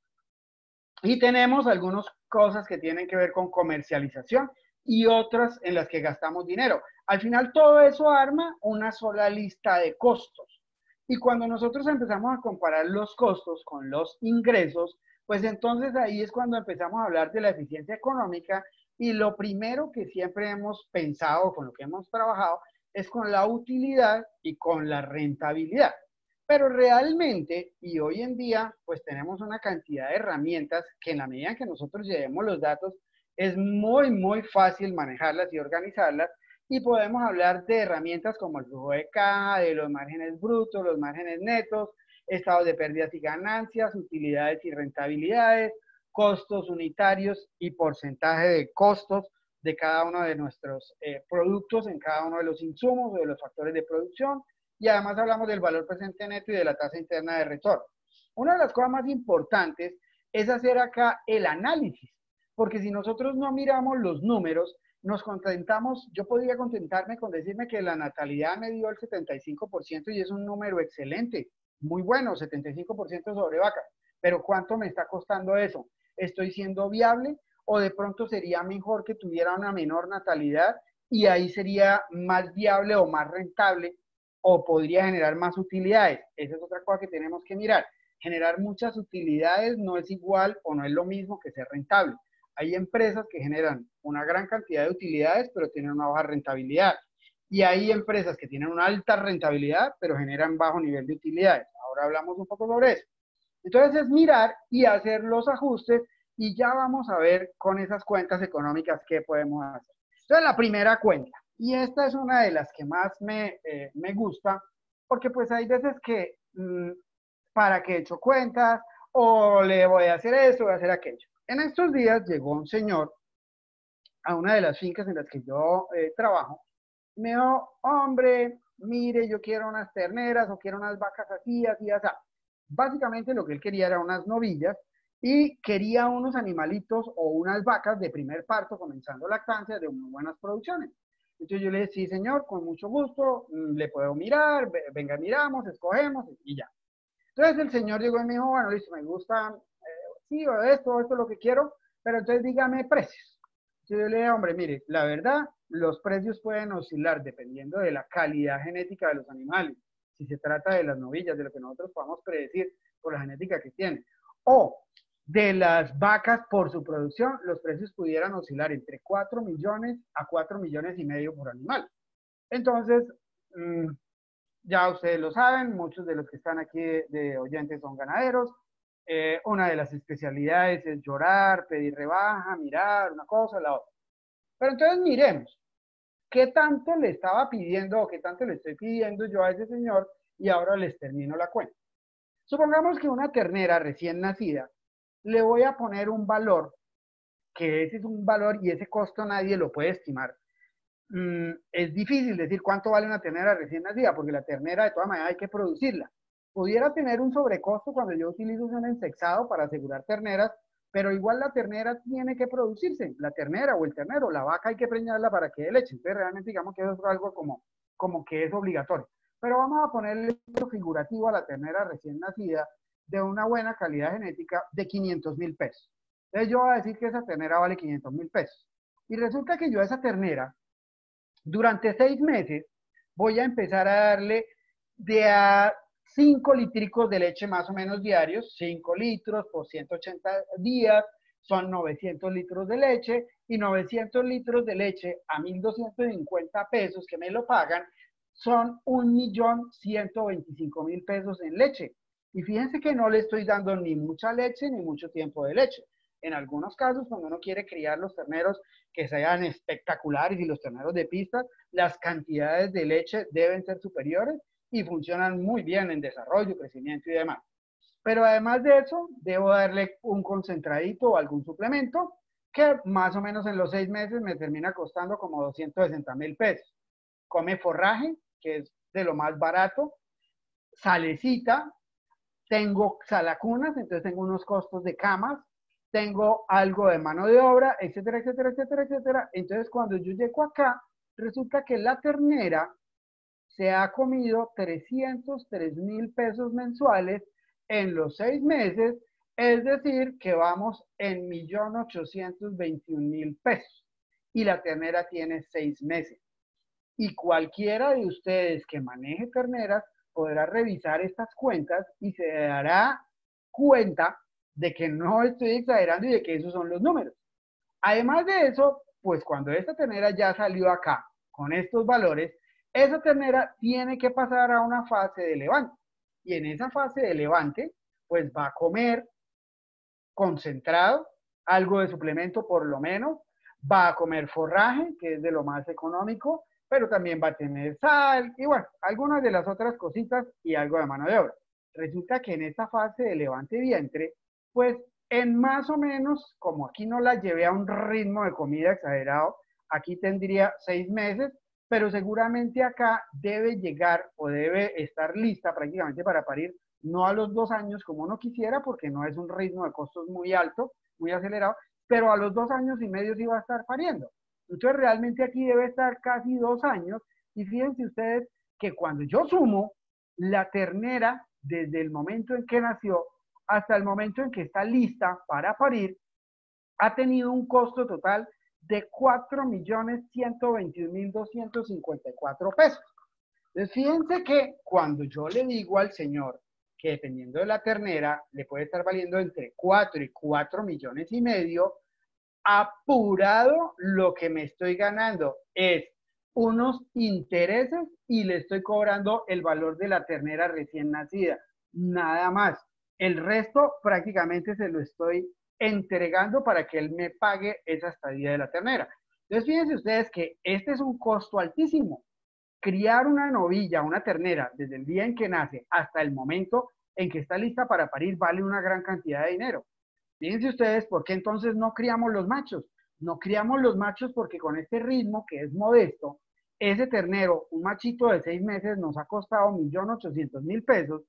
y tenemos algunas cosas que tienen que ver con comercialización y otras en las que gastamos dinero. Al final todo eso arma una sola lista de costos. Y cuando nosotros empezamos a comparar los costos con los ingresos, pues entonces ahí es cuando empezamos a hablar de la eficiencia económica, y lo primero que siempre hemos pensado, con lo que hemos trabajado, es con la utilidad y con la rentabilidad. Pero realmente, y hoy en día, pues tenemos una cantidad de herramientas que en la medida en que nosotros llevemos los datos, es muy, muy fácil manejarlas y organizarlas, y podemos hablar de herramientas como el flujo de caja, de los márgenes brutos, los márgenes netos, estados de pérdidas y ganancias, utilidades y rentabilidades, costos unitarios y porcentaje de costos de cada uno de nuestros productos en cada uno de los insumos o de los factores de producción, y además hablamos del valor presente neto y de la tasa interna de retorno. Una de las cosas más importantes es hacer acá el análisis, porque si nosotros no miramos los números, nos contentamos, yo podría contentarme con decirme que la natalidad me dio el 75% y es un número excelente, muy bueno, 75% sobre vacas, pero ¿cuánto me está costando eso? ¿Estoy siendo viable o de pronto sería mejor que tuviera una menor natalidad y ahí sería más viable o más rentable o podría generar más utilidades? Esa es otra cosa que tenemos que mirar. Generar muchas utilidades no es igual o no es lo mismo que ser rentable. Hay empresas que generan una gran cantidad de utilidades, pero tienen una baja rentabilidad. Y hay empresas que tienen una alta rentabilidad, pero generan bajo nivel de utilidades. Ahora hablamos un poco sobre eso. Entonces es mirar y hacer los ajustes, y ya vamos a ver con esas cuentas económicas qué podemos hacer. Entonces la primera cuenta, y esta es una de las que más me gusta, porque pues hay veces que para qué he hecho cuentas, o le voy a hacer esto, voy a hacer aquello. En estos días llegó un señor a una de las fincas en las que yo trabajo, y me dijo: hombre, mire, yo quiero unas terneras o quiero unas vacas así, así, así. Básicamente lo que él quería era unas novillas y quería unos animalitos o unas vacas de primer parto, comenzando lactancia, de muy buenas producciones. Entonces yo le dije: sí, señor, con mucho gusto, le puedo mirar, venga, miramos, escogemos y ya. Entonces el señor llegó y me dijo: bueno, listo, me gusta, sí, esto es lo que quiero, pero entonces dígame precios. Yo le dije: hombre, mire, la verdad, los precios pueden oscilar dependiendo de la calidad genética de los animales. Si se trata de las novillas, de lo que nosotros podamos predecir por la genética que tienen, o de las vacas por su producción, los precios pudieran oscilar entre 4 millones a 4 millones y medio por animal. Entonces, ya ustedes lo saben, muchos de los que están aquí de oyentes son ganaderos. Una de las especialidades es llorar, pedir rebaja, mirar una cosa, la otra. Pero entonces miremos, ¿qué tanto le estaba pidiendo o qué tanto le estoy pidiendo yo a ese señor? Y ahora les termino la cuenta. Supongamos que una ternera recién nacida, le voy a poner un valor, que ese es un valor y ese costo nadie lo puede estimar. Es difícil decir cuánto vale una ternera recién nacida, porque la ternera de todas maneras hay que producirla. Pudiera tener un sobrecosto cuando yo utilizo un ensexado para asegurar terneras, pero igual la ternera tiene que producirse, la ternera o el ternero, la vaca hay que preñarla para que dé leche. Entonces realmente digamos que eso es algo como que es obligatorio. Pero vamos a ponerle un figurativo a la ternera recién nacida de una buena calidad genética de 500.000 pesos. Entonces yo voy a decir que esa ternera vale 500.000 pesos. Y resulta que yo a esa ternera, durante 6 meses, voy a empezar a darle de a 5 litricos de leche más o menos diarios, 5 litros por 180 días, son 900 litros de leche, y 900 litros de leche a 1.250 pesos que me lo pagan, son 1.125.000 pesos en leche. Y fíjense que no le estoy dando ni mucha leche ni mucho tiempo de leche. En algunos casos, cuando uno quiere criar los terneros que sean espectaculares y los terneros de pista, las cantidades de leche deben ser superiores y funcionan muy bien en desarrollo, crecimiento y demás. Pero además de eso, debo darle un concentradito o algún suplemento que más o menos en los 6 meses me termina costando como 260.000 pesos. Come forraje, que es de lo más barato, salecita, tengo salacunas, entonces tengo unos costos de camas, tengo algo de mano de obra, etcétera, etcétera, etcétera, etcétera. Entonces cuando yo llego acá, resulta que la ternera se ha comido 303.000 pesos mensuales en los 6 meses, es decir, que vamos en 1.821.000 pesos. Y la ternera tiene 6 meses. Y cualquiera de ustedes que maneje terneras podrá revisar estas cuentas y se dará cuenta de que no estoy exagerando y de que esos son los números. Además de eso, pues cuando esta ternera ya salió acá con estos valores, esa ternera tiene que pasar a una fase de levante. Y en esa fase de levante, pues va a comer concentrado, algo de suplemento por lo menos, va a comer forraje, que es de lo más económico, pero también va a tener sal y bueno, algunas de las otras cositas y algo de mano de obra. Resulta que en esta fase de levante vientre, pues en más o menos, como aquí no la llevé a un ritmo de comida exagerado, aquí tendría 6 meses, pero seguramente acá debe llegar o debe estar lista prácticamente para parir, no a los 2 años como uno quisiera, porque no es un ritmo de costos muy alto, muy acelerado, pero a los 2 años y medio sí va a estar pariendo. Entonces realmente aquí debe estar casi 2 años, y fíjense ustedes que cuando yo sumo la ternera desde el momento en que nació hasta el momento en que está lista para parir, ha tenido un costo total de 4.121.254 pesos. Entonces, fíjense que cuando yo le digo al señor que dependiendo de la ternera le puede estar valiendo entre 4 y 4 millones y medio, apurado lo que me estoy ganando es unos intereses y le estoy cobrando el valor de la ternera recién nacida. Nada más. El resto prácticamente se lo estoy entregando para que él me pague esa estadía de la ternera. Entonces, fíjense ustedes que este es un costo altísimo. Criar una novilla, una ternera, desde el día en que nace hasta el momento en que está lista para parir, vale una gran cantidad de dinero. Fíjense ustedes por qué entonces no criamos los machos. No criamos los machos porque con este ritmo, que es modesto, ese ternero, un machito de 6 meses, nos ha costado 1.800.000 pesos.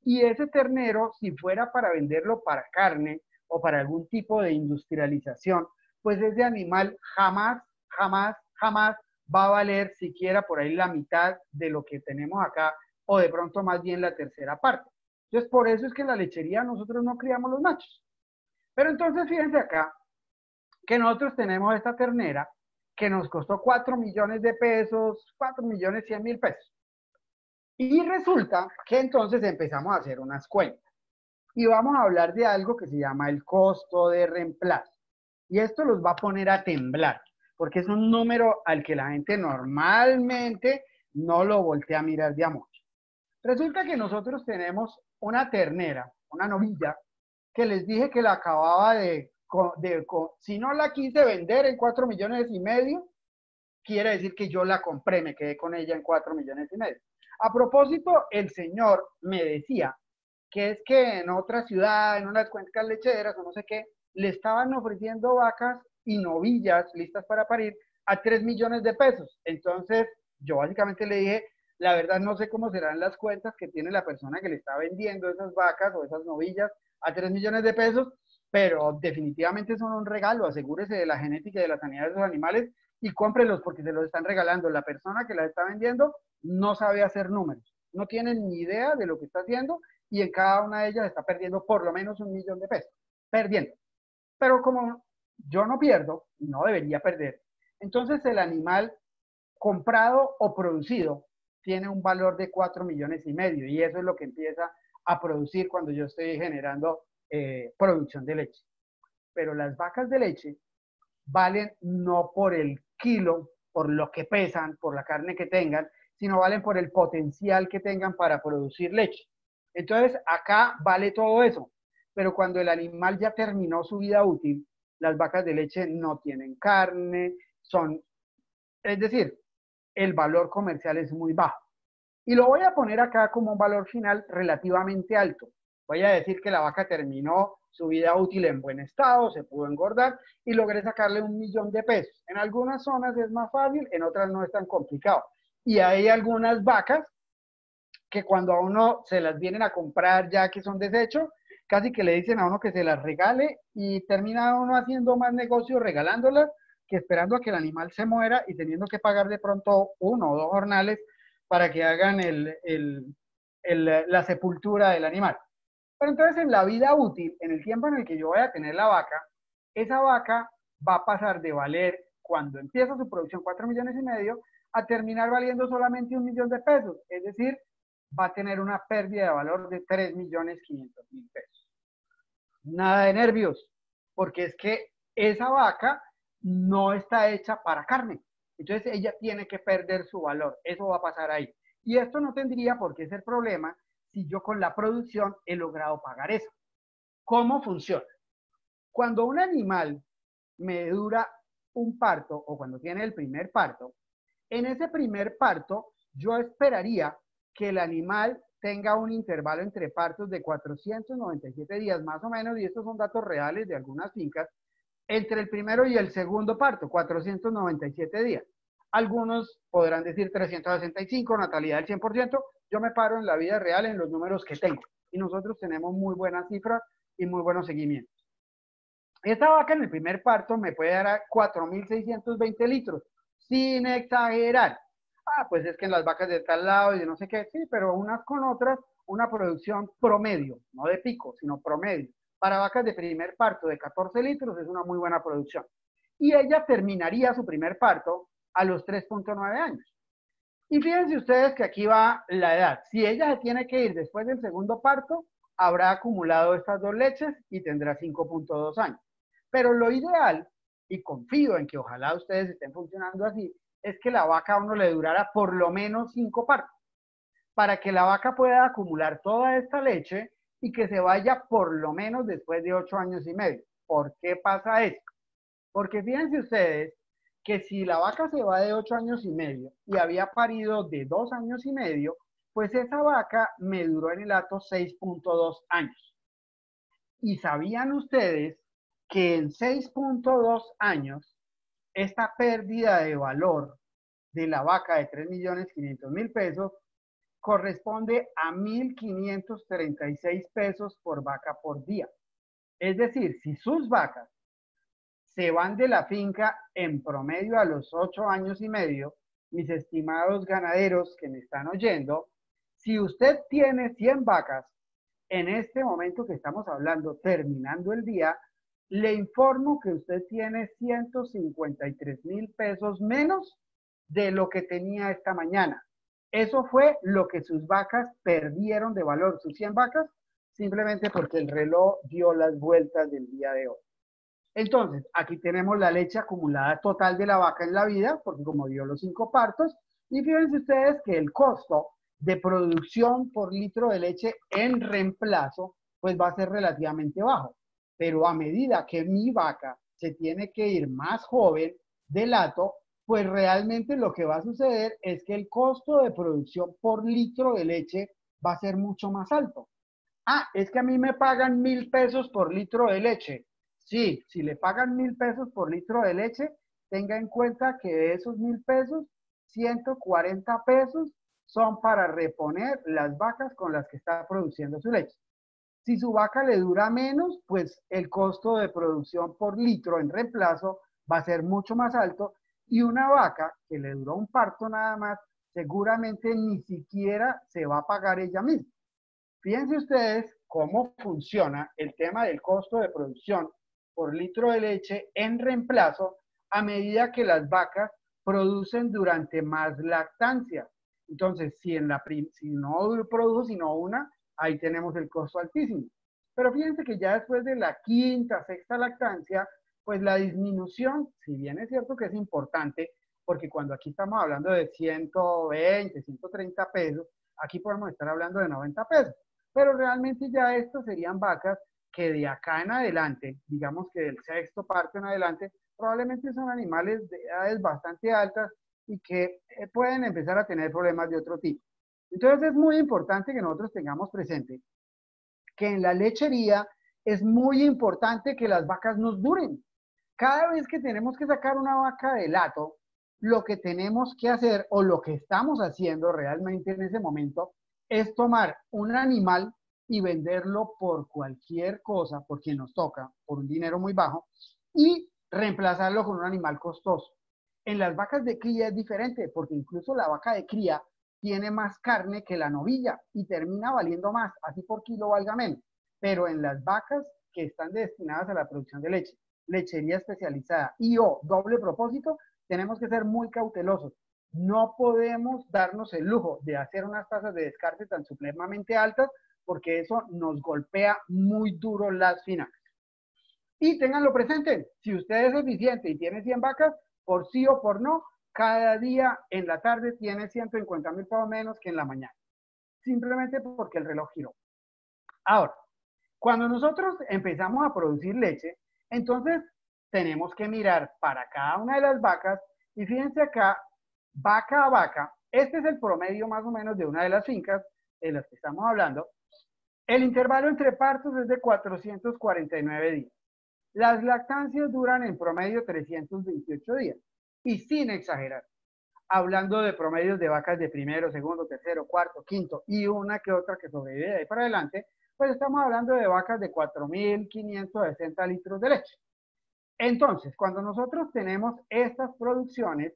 Y ese ternero, si fuera para venderlo para carne o para algún tipo de industrialización, pues ese animal jamás, jamás, jamás va a valer siquiera por ahí la mitad de lo que tenemos acá, o de pronto más bien la tercera parte. Entonces, por eso es que en la lechería nosotros no criamos los machos. Pero entonces fíjense acá que nosotros tenemos esta ternera que nos costó 4 millones de pesos, 4.100.000 pesos. Y resulta que entonces empezamos a hacer unas cuentas. Y vamos a hablar de algo que se llama el costo de reemplazo. Y esto los va a poner a temblar, porque es un número al que la gente normalmente no lo voltea a mirar de a mucho. Resulta que nosotros tenemos una ternera, una novilla, que les dije que la acababa si no la quise vender en 4 millones y medio, quiere decir que yo la compré, me quedé con ella en 4 millones y medio. A propósito, el señor me decía que es que en otra ciudad, en unas cuencas lecheras o no sé qué, le estaban ofreciendo vacas y novillas listas para parir a 3 millones de pesos. Entonces, yo básicamente le dije, la verdad no sé cómo serán las cuentas que tiene la persona que le está vendiendo esas vacas o esas novillas a 3 millones de pesos, pero definitivamente son un regalo. Asegúrese de la genética y de la sanidad de esos animales y cómprelos porque se los están regalando. La persona que la está vendiendo no sabe hacer números, no tiene ni idea de lo que está haciendo y en cada una de ellas está perdiendo por lo menos 1.000.000 de pesos. Perdiendo. Pero como yo no pierdo, no debería perder. Entonces el animal comprado o producido tiene un valor de 4.500.000 y eso es lo que empieza a producir cuando yo estoy generando producción de leche. Pero las vacas de leche valen no por el kilo, por lo que pesan, por la carne que tengan, sino valen por el potencial que tengan para producir leche. Entonces, acá vale todo eso. Pero cuando el animal ya terminó su vida útil, las vacas de leche no tienen carne, es decir, el valor comercial es muy bajo. Y lo voy a poner acá como un valor final relativamente alto. Voy a decir que la vaca terminó su vida útil en buen estado, se pudo engordar y logré sacarle 1.000.000 de pesos. En algunas zonas es más fácil, en otras no es tan complicado. Y hay algunas vacas que cuando a uno se las vienen a comprar ya que son desecho, casi que le dicen a uno que se las regale y termina uno haciendo más negocio regalándolas que esperando a que el animal se muera y teniendo que pagar de pronto 1 o 2 jornales para que hagan la sepultura del animal. Pero entonces en la vida útil, en el tiempo en el que yo voy a tener la vaca, esa vaca va a pasar de valer, cuando empieza su producción, 4.500.000 a terminar valiendo solamente 1.000.000 de pesos. Es decir, va a tener una pérdida de valor de 3.500.000 pesos. Nada de nervios, porque es que esa vaca no está hecha para carne. Entonces ella tiene que perder su valor. Eso va a pasar ahí. Y esto no tendría por qué ser problema si yo con la producción he logrado pagar eso. ¿Cómo funciona? Cuando un animal me dura un parto o cuando tiene el primer parto, en ese primer parto yo esperaría que el animal tenga un intervalo entre partos de 497 días más o menos, y estos son datos reales de algunas fincas, entre el primero y el segundo parto, 497 días. Algunos podrán decir 365, natalidad del 100%. Yo me paro en la vida real en los números que tengo. Y nosotros tenemos muy buenas cifras y muy buenos seguimientos. Esta vaca en el primer parto me puede dar 4.620 litros, sin exagerar. Pues es que en las vacas de tal lado y de no sé qué, sí, pero unas con otras, una producción promedio, no de pico, sino promedio. Para vacas de primer parto de 14 litros es una muy buena producción. Y ella terminaría su primer parto a los 3.9 años. Y fíjense ustedes que aquí va la edad. Si ella se tiene que ir después del segundo parto, habrá acumulado estas 2 leches y tendrá 5.2 años. Pero lo ideal, y confío en que ojalá ustedes estén funcionando así, es que la vaca a uno le durara por lo menos 5 partos, para que la vaca pueda acumular toda esta leche y que se vaya por lo menos después de 8 años y medio. ¿Por qué pasa esto? Porque fíjense ustedes que si la vaca se va de 8 años y medio y había parido de 2 años y medio, pues esa vaca me duró en el acto 6.2 años. Y sabían ustedes que en 6.2 años, esta pérdida de valor de la vaca de 3.500.000 pesos corresponde a 1.536 pesos por vaca por día. Es decir, si sus vacas se van de la finca en promedio a los 8 años y medio, mis estimados ganaderos que me están oyendo, si usted tiene 100 vacas, en este momento que estamos hablando, terminando el día, le informo que usted tiene 153.000 pesos menos de lo que tenía esta mañana. Eso fue lo que sus vacas perdieron de valor, sus 100 vacas, simplemente porque el reloj dio las vueltas del día de hoy. Entonces, aquí tenemos la leche acumulada total de la vaca en la vida, porque como dio los 5 partos, y fíjense ustedes que el costo de producción por litro de leche en reemplazo, pues va a ser relativamente bajo. Pero a medida que mi vaca se tiene que ir más joven del hato, pues realmente lo que va a suceder es que el costo de producción por litro de leche va a ser mucho más alto. Es que a mí me pagan 1.000 pesos por litro de leche. Sí, si le pagan 1.000 pesos por litro de leche, tenga en cuenta que de esos 1.000 pesos, 140 pesos son para reponer las vacas con las que está produciendo su leche. Si su vaca le dura menos, pues el costo de producción por litro en reemplazo va a ser mucho más alto y una vaca que le duró un parto nada más, seguramente ni siquiera se va a pagar ella misma. Fíjense ustedes cómo funciona el tema del costo de producción por litro de leche en reemplazo a medida que las vacas producen durante más lactancia. Entonces, si no produjo sino una, ahí tenemos el costo altísimo. Pero fíjense que ya después de la quinta, sexta lactancia, pues la disminución, si bien es cierto que es importante, porque cuando aquí estamos hablando de 120, 130 pesos, aquí podemos estar hablando de 90 pesos. Pero realmente ya estos serían vacas que de acá en adelante, digamos que del sexto parto en adelante, probablemente son animales de edades bastante altas y que pueden empezar a tener problemas de otro tipo. Entonces es muy importante que nosotros tengamos presente que en la lechería es muy importante que las vacas nos duren. Cada vez que tenemos que sacar una vaca del hato, lo que tenemos que hacer o lo que estamos haciendo realmente en ese momento es tomar un animal y venderlo por cualquier cosa, porque nos toca, por un dinero muy bajo, y reemplazarlo con un animal costoso. En las vacas de cría es diferente, porque incluso la vaca de cría tiene más carne que la novilla y termina valiendo más, así por kilo valga menos. Pero en las vacas que están destinadas a la producción de leche, lechería especializada y o doble propósito, tenemos que ser muy cautelosos. No podemos darnos el lujo de hacer unas tasas de descarte tan supremamente altas porque eso nos golpea muy duro las finanzas. Y ténganlo presente, si usted es eficiente y tiene 100 vacas, por sí o por no, cada día en la tarde tiene 150.000 pesos menos que en la mañana, simplemente porque el reloj giró. Ahora, cuando nosotros empezamos a producir leche, entonces tenemos que mirar para cada una de las vacas y fíjense acá, vaca a vaca, este es el promedio más o menos de una de las fincas de las que estamos hablando. El intervalo entre partos es de 449 días. Las lactancias duran en promedio 328 días y sin exagerar. Hablando de promedios de vacas de primero, segundo, tercero, cuarto, quinto y una que otra que sobrevive de ahí para adelante, pues estamos hablando de vacas de 4.560 litros de leche. Entonces, cuando nosotros tenemos estas producciones,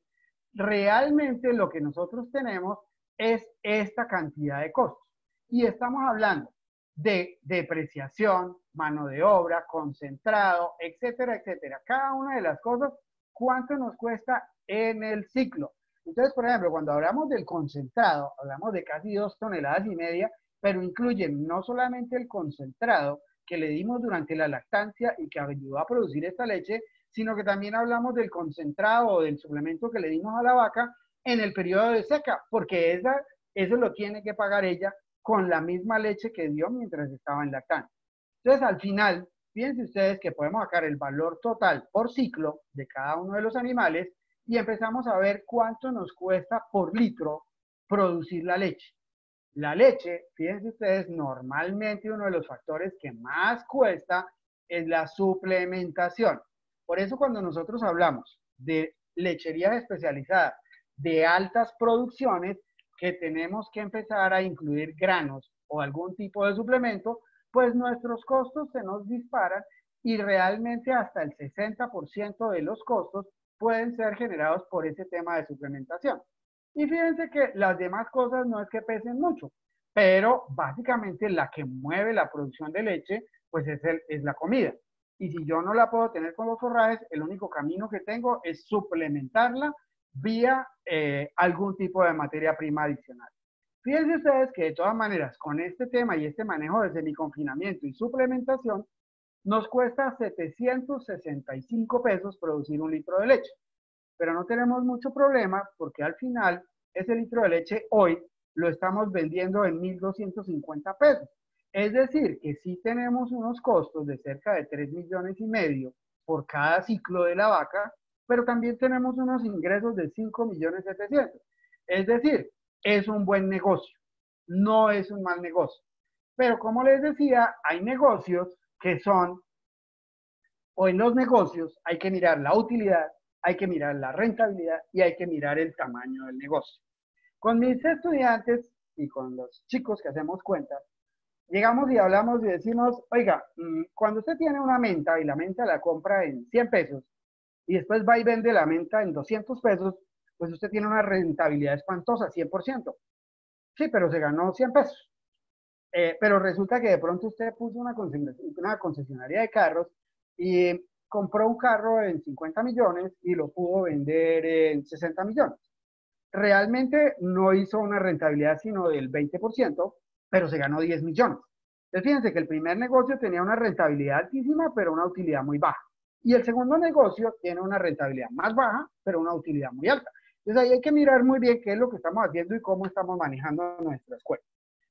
realmente lo que nosotros tenemos es esta cantidad de costos. Y estamos hablando de depreciación, mano de obra, concentrado, etcétera, etcétera. Cada una de las cosas, ¿cuánto nos cuesta en el ciclo? Entonces, por ejemplo, cuando hablamos del concentrado, hablamos de casi 2,5 toneladas, pero incluyen no solamente el concentrado que le dimos durante la lactancia y que ayudó a producir esta leche, sino que también hablamos del concentrado o del suplemento que le dimos a la vaca en el periodo de seca, porque eso lo tiene que pagar ella con la misma leche que dio mientras estaba en lactancia. Entonces, al final, fíjense ustedes que podemos sacar el valor total por ciclo de cada uno de los animales y empezamos a ver cuánto nos cuesta por litro producir la leche. La leche, fíjense ustedes, normalmente uno de los factores que más cuesta es la suplementación. Por eso cuando nosotros hablamos de lecherías especializadas de altas producciones, que tenemos que empezar a incluir granos o algún tipo de suplemento, pues nuestros costos se nos disparan y realmente hasta el 60% de los costos pueden ser generados por ese tema de suplementación. Y fíjense que las demás cosas no es que pesen mucho, pero básicamente la que mueve la producción de leche, pues es la comida. Y si yo no la puedo tener con los forrajes, el único camino que tengo es suplementarla vía algún tipo de materia prima adicional. Fíjense ustedes que de todas maneras, con este tema y este manejo de semiconfinamiento y suplementación, nos cuesta 765 pesos producir un litro de leche. Pero no tenemos mucho problema porque al final ese litro de leche hoy lo estamos vendiendo en 1.250 pesos. Es decir, que sí tenemos unos costos de cerca de 3,5 millones por cada ciclo de la vaca, pero también tenemos unos ingresos de 5,7 millones. Es decir, es un buen negocio, no es un mal negocio. Pero como les decía, hay negocios que son, o en los negocios hay que mirar la utilidad, hay que mirar la rentabilidad y hay que mirar el tamaño del negocio. Con mis estudiantes y con los chicos que hacemos cuentas, llegamos y hablamos y decimos, oiga, cuando usted tiene una menta y la menta la compra en 100 pesos y después va y vende la menta en 200 pesos, pues usted tiene una rentabilidad espantosa, 100%. Sí, pero se ganó 100 pesos. Pero resulta que de pronto usted puso una concesionaria de carros y compró un carro en 50 millones y lo pudo vender en 60 millones. Realmente no hizo una rentabilidad sino del 20%, pero se ganó 10 millones. Entonces fíjense que el primer negocio tenía una rentabilidad altísima, pero una utilidad muy baja. Y el segundo negocio tiene una rentabilidad más baja, pero una utilidad muy alta. Entonces ahí hay que mirar muy bien qué es lo que estamos haciendo y cómo estamos manejando nuestra escuela.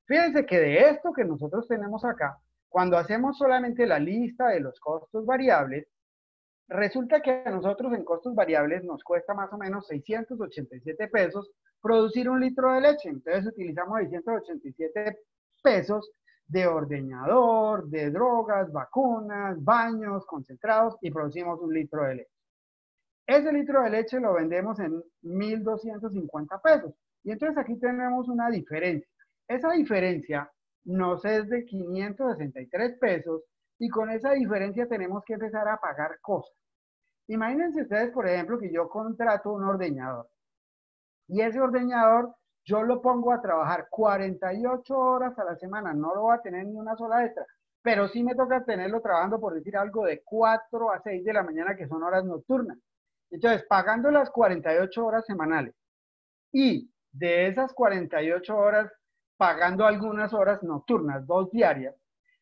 Fíjense que de esto que nosotros tenemos acá, cuando hacemos solamente la lista de los costos variables, resulta que a nosotros en costos variables nos cuesta más o menos 687 pesos producir un litro de leche. Entonces utilizamos 687 pesos de ordeñador, de drogas, vacunas, baños, concentrados y producimos un litro de leche. Ese litro de leche lo vendemos en 1.250 pesos. Y entonces aquí tenemos una diferencia. Esa diferencia nos es de 563 pesos y con esa diferencia tenemos que empezar a pagar cosas. Imagínense ustedes, por ejemplo, que yo contrato un ordeñador y ese ordeñador yo lo pongo a trabajar 48 horas a la semana, no lo va a tener ni una sola extra, pero sí me toca tenerlo trabajando, por decir algo, de 4 a 6 de la mañana, que son horas nocturnas. Entonces, pagando las 48 horas semanales y de esas 48 horas, pagando algunas horas nocturnas, 2 diarias,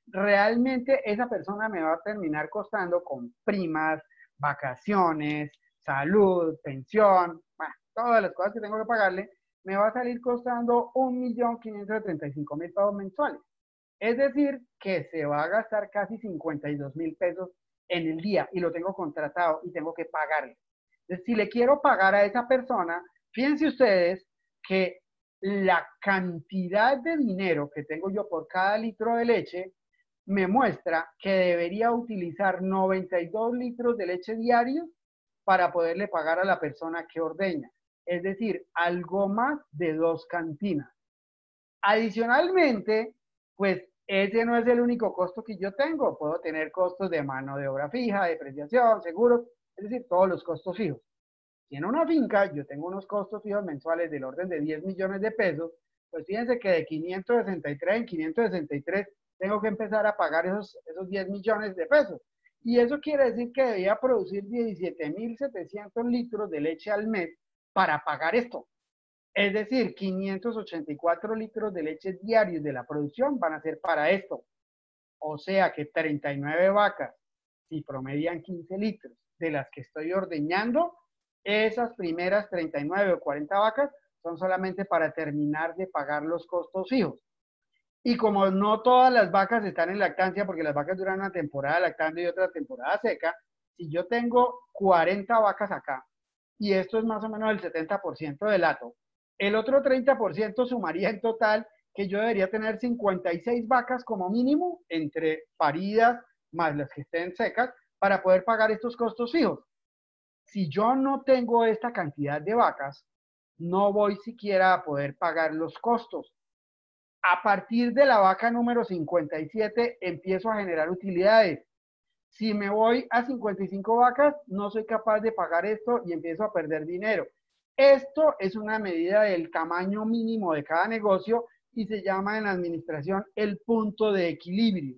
realmente esa persona me va a terminar costando con primas, vacaciones, salud, pensión, bueno, todas las cosas que tengo que pagarle, me va a salir costando 1.535.000 pesos mensuales. Es decir, que se va a gastar casi 52.000 pesos en el día y lo tengo contratado y tengo que pagarle. Entonces, si le quiero pagar a esa persona, fíjense ustedes que la cantidad de dinero que tengo yo por cada litro de leche me muestra que debería utilizar 92 litros de leche diarios para poderle pagar a la persona que ordeña. Es decir, algo más de 2 cantinas. Adicionalmente, pues ese no es el único costo que yo tengo. Puedo tener costos de mano de obra fija, depreciación, seguros, es decir, todos los costos fijos. Si en una finca yo tengo unos costos fijos mensuales del orden de 10 millones de pesos, pues fíjense que de 563 en 563 tengo que empezar a pagar esos 10 millones de pesos. Y eso quiere decir que debía producir 17.700 litros de leche al mes para pagar esto. Es decir, 584 litros de leche diarios de la producción van a ser para esto. O sea que 39 vacas, si promedian 15 litros de las que estoy ordeñando, esas primeras 39 o 40 vacas son solamente para terminar de pagar los costos fijos. Y como no todas las vacas están en lactancia, porque las vacas duran una temporada lactando y otra temporada seca, si yo tengo 40 vacas acá, y esto es más o menos el 70% del hato, el otro 30% sumaría en total que yo debería tener 56 vacas como mínimo, entre paridas más las que estén secas, para poder pagar estos costos fijos. Si yo no tengo esta cantidad de vacas, no voy siquiera a poder pagar los costos. A partir de la vaca número 57 empiezo a generar utilidades. Si me voy a 55 vacas, no soy capaz de pagar esto y empiezo a perder dinero. Esto es una medida del tamaño mínimo de cada negocio y se llama en la administración el punto de equilibrio.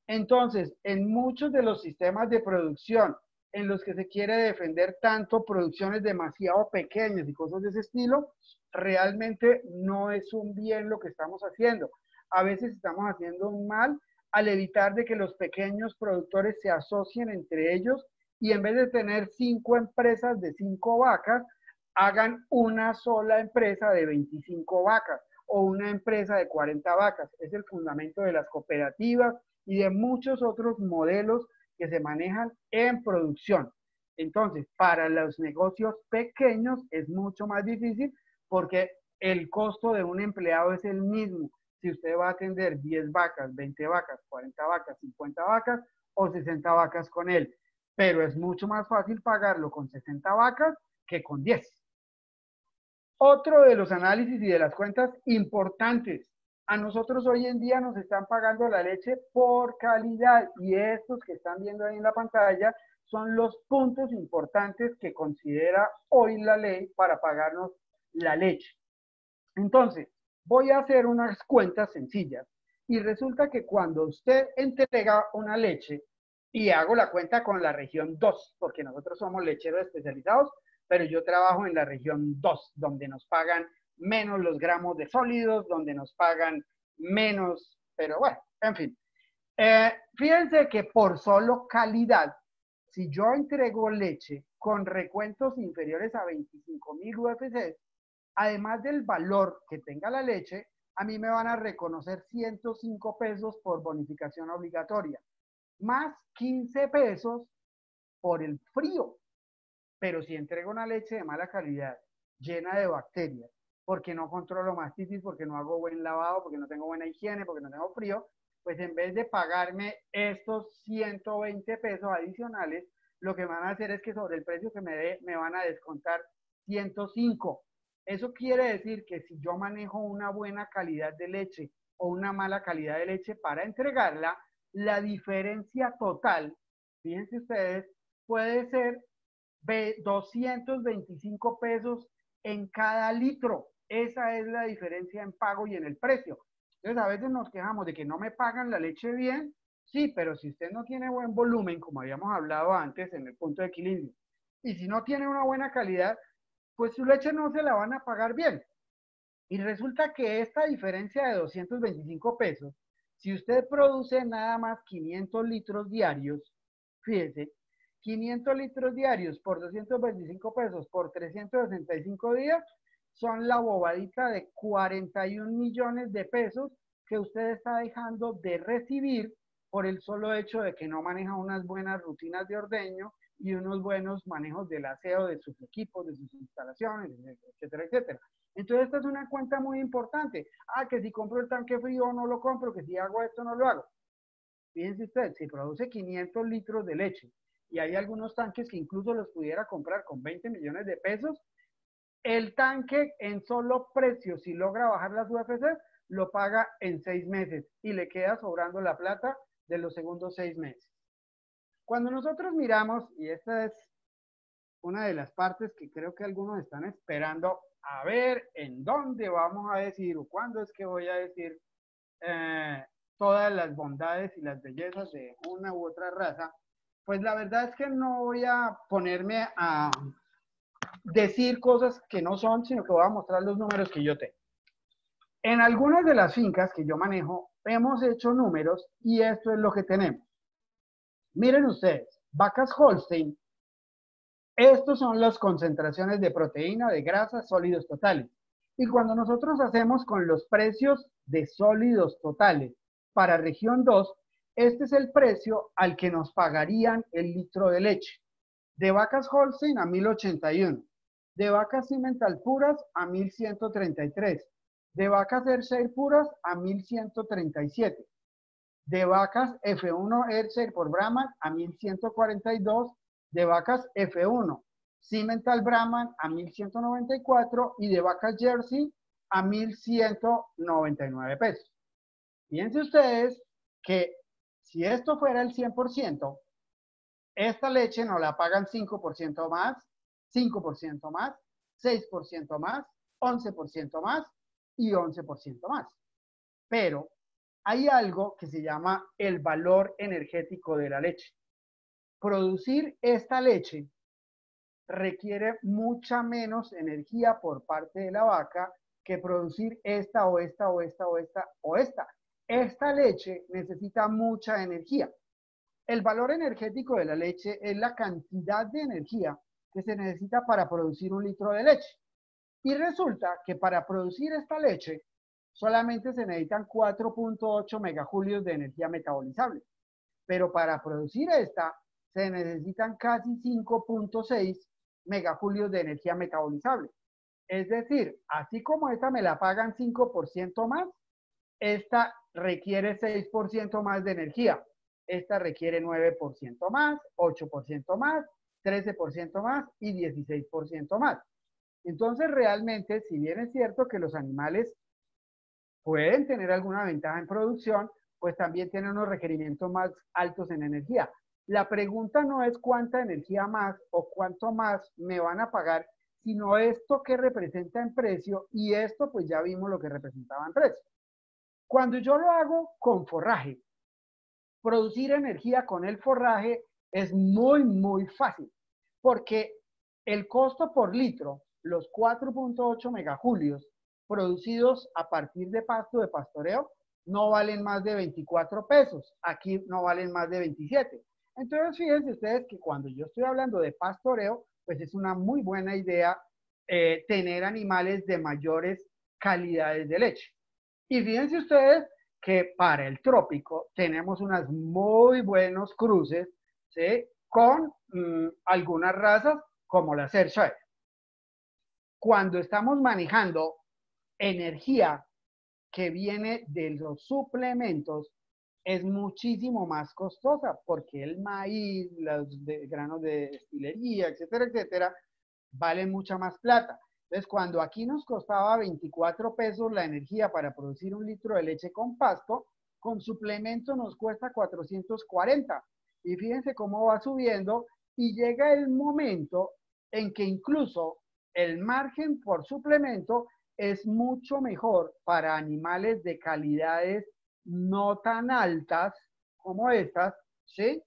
Entonces, en muchos de los sistemas de producción en los que se quiere defender tanto producciones demasiado pequeñas y cosas de ese estilo, realmente no es un bien lo que estamos haciendo. A veces estamos haciendo un mal al evitar de que los pequeños productores se asocien entre ellos y en vez de tener 5 empresas de 5 vacas, hagan una sola empresa de 25 vacas o una empresa de 40 vacas. Es el fundamento de las cooperativas y de muchos otros modelos que se manejan en producción. Entonces, para los negocios pequeños es mucho más difícil porque el costo de un empleado es el mismo. Si usted va a atender 10 vacas, 20 vacas, 40 vacas, 50 vacas o 60 vacas con él. Pero es mucho más fácil pagarlo con 60 vacas que con 10. Otro de los análisis y de las cuentas importantes A nosotros hoy en día nos están pagando la leche por calidad y estos que están viendo ahí en la pantalla son los puntos importantes que considera hoy la ley para pagarnos la leche. Entonces, voy a hacer unas cuentas sencillas y resulta que cuando usted entrega una leche, y hago la cuenta con la región 2, porque nosotros somos lecheros especializados, pero yo trabajo en la región 2, donde nos pagan menos los gramos de sólidos, donde nos pagan menos, pero bueno, en fin. Fíjense que por solo calidad, si yo entrego leche con recuentos inferiores a 25.000 UFC, además del valor que tenga la leche, a mí me van a reconocer 105 pesos por bonificación obligatoria, más 15 pesos por el frío. Pero si entrego una leche de mala calidad, llena de bacterias, porque no controlo mastitis, porque no hago buen lavado, porque no tengo buena higiene, porque no tengo frío, pues en vez de pagarme estos 120 pesos adicionales, lo que van a hacer es que sobre el precio que me dé, me van a descontar 105. Eso quiere decir que si yo manejo una buena calidad de leche o una mala calidad de leche para entregarla, la diferencia total, fíjense ustedes, puede ser 225 pesos en cada litro. Esa es la diferencia en pago y en el precio. Entonces a veces nos quejamos de que no me pagan la leche bien. Sí, pero si usted no tiene buen volumen, como habíamos hablado antes en el punto de equilibrio, y si no tiene una buena calidad, pues su leche no se la van a pagar bien. Y resulta que esta diferencia de 225 pesos, si usted produce nada más 500 litros diarios, fíjese, 500 litros diarios por 225 pesos por 365 días, son la bobadita de 41 millones de pesos que usted está dejando de recibir por el solo hecho de que no maneja unas buenas rutinas de ordeño y unos buenos manejos del aseo de sus equipos, de sus instalaciones, etcétera, etcétera. Entonces, esta es una cuenta muy importante. Ah, que si compro el tanque frío no lo compro, que si hago esto no lo hago. Fíjense usted, si produce 500 litros de leche y hay algunos tanques que incluso los pudiera comprar con 20 millones de pesos, el tanque en solo precio, si logra bajar las UFC, lo paga en 6 meses y le queda sobrando la plata de los segundos 6 meses. Cuando nosotros miramos, y esta es una de las partes que creo que algunos están esperando a ver en dónde vamos a decir o cuándo es que voy a decir todas las bondades y las bellezas de una u otra raza, pues la verdad es que no voy a ponerme a decir cosas que no son, sino que voy a mostrar los números que yo tengo. En algunas de las fincas que yo manejo, hemos hecho números y esto es lo que tenemos. Miren ustedes, vacas Holstein, estos son las concentraciones de proteína, de grasa, sólidos totales. Y cuando nosotros hacemos con los precios de sólidos totales para región 2, este es el precio al que nos pagarían el litro de leche. De vacas Holstein a 1081, de vacas Simmental puras a 1133, de vacas Ayrshire puras a 1137, de vacas F1 Ayrshire por Brahman a 1142, de vacas F1 Simmental Brahman a 1194 y de vacas Jersey a 1199 pesos. Fíjense ustedes que si esto fuera el 100%, esta leche nos la pagan 5% más, 5% más, 6% más, 11% más y 11% más. Pero hay algo que se llama el valor energético de la leche. Producir esta leche requiere mucha menos energía por parte de la vaca que producir esta o esta o esta o esta o esta. Esta leche necesita mucha energía. El valor energético de la leche es la cantidad de energía que se necesita para producir un litro de leche. Y resulta que para producir esta leche solamente se necesitan 4.8 megajulios de energía metabolizable. Pero para producir esta se necesitan casi 5.6 megajulios de energía metabolizable. Es decir, así como esta me la pagan 5% más, esta requiere 6% más de energía. Esta requiere 9% más, 8% más, 13% más y 16% más. Entonces, realmente, si bien es cierto que los animales pueden tener alguna ventaja en producción, pues también tienen unos requerimientos más altos en energía. La pregunta no es cuánta energía más o cuánto más me van a pagar, sino esto que representa en precio, y esto pues ya vimos lo que representaba en precio. Cuando yo lo hago con forraje, producir energía con el forraje es muy fácil, porque el costo por litro, los 4.8 megajulios producidos a partir de pasto de pastoreo, no valen más de 24 pesos. Aquí no valen más de 27. Entonces, fíjense ustedes que cuando yo estoy hablando de pastoreo, pues es una muy buena idea tener animales de mayores calidades de leche. Y fíjense ustedes que para el trópico tenemos unos muy buenos cruces, ¿sí? Con algunas razas como la Ayrshire. Cuando estamos manejando energía que viene de los suplementos, es muchísimo más costosa porque el maíz, los granos de destilería, etcétera, etcétera, valen mucha más plata. Entonces, cuando aquí nos costaba 24 pesos la energía para producir un litro de leche con pasto, con suplemento nos cuesta 440. Y fíjense cómo va subiendo y llega el momento en que incluso el margen por suplemento es mucho mejor para animales de calidades no tan altas como estas, ¿sí?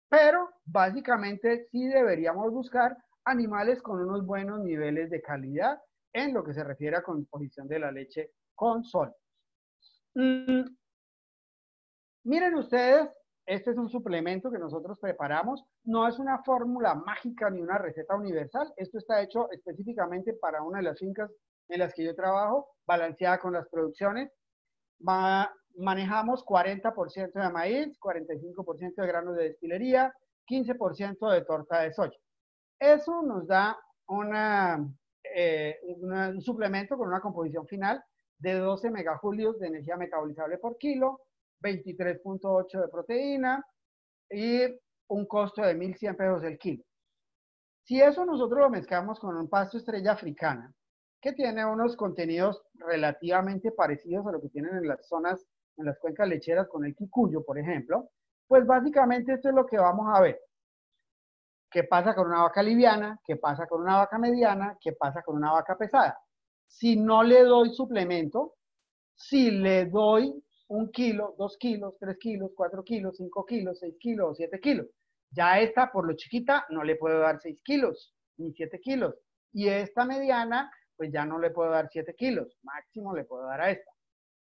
Pero básicamente sí deberíamos buscar animales con unos buenos niveles de calidad en lo que se refiere a composición de la leche con sol. Miren ustedes, este es un suplemento que nosotros preparamos. No es una fórmula mágica ni una receta universal. Esto está hecho específicamente para una de las fincas en las que yo trabajo, balanceada con las producciones. Manejamos 40% de maíz, 45% de granos de destilería, 15% de torta de soya. Eso nos da un suplemento con una composición final de 12 megajulios de energía metabolizable por kilo, 23.8 de proteína y un costo de 1.100 pesos el kilo. Si eso nosotros lo mezclamos con un pasto estrella africana, que tiene unos contenidos relativamente parecidos a lo que tienen en las zonas, en las cuencas lecheras con el quicuyo, por ejemplo, pues básicamente esto es lo que vamos a ver. ¿Qué pasa con una vaca liviana? ¿Qué pasa con una vaca mediana? ¿Qué pasa con una vaca pesada? Si no le doy suplemento, si le doy 1 kilo, 2 kilos, 3 kilos, 4 kilos, 5 kilos, 6 kilos o 7 kilos. Ya esta, por lo chiquita, no le puedo dar 6 kilos ni 7 kilos. Y esta mediana, pues ya no le puedo dar 7 kilos. Máximo le puedo dar a esta.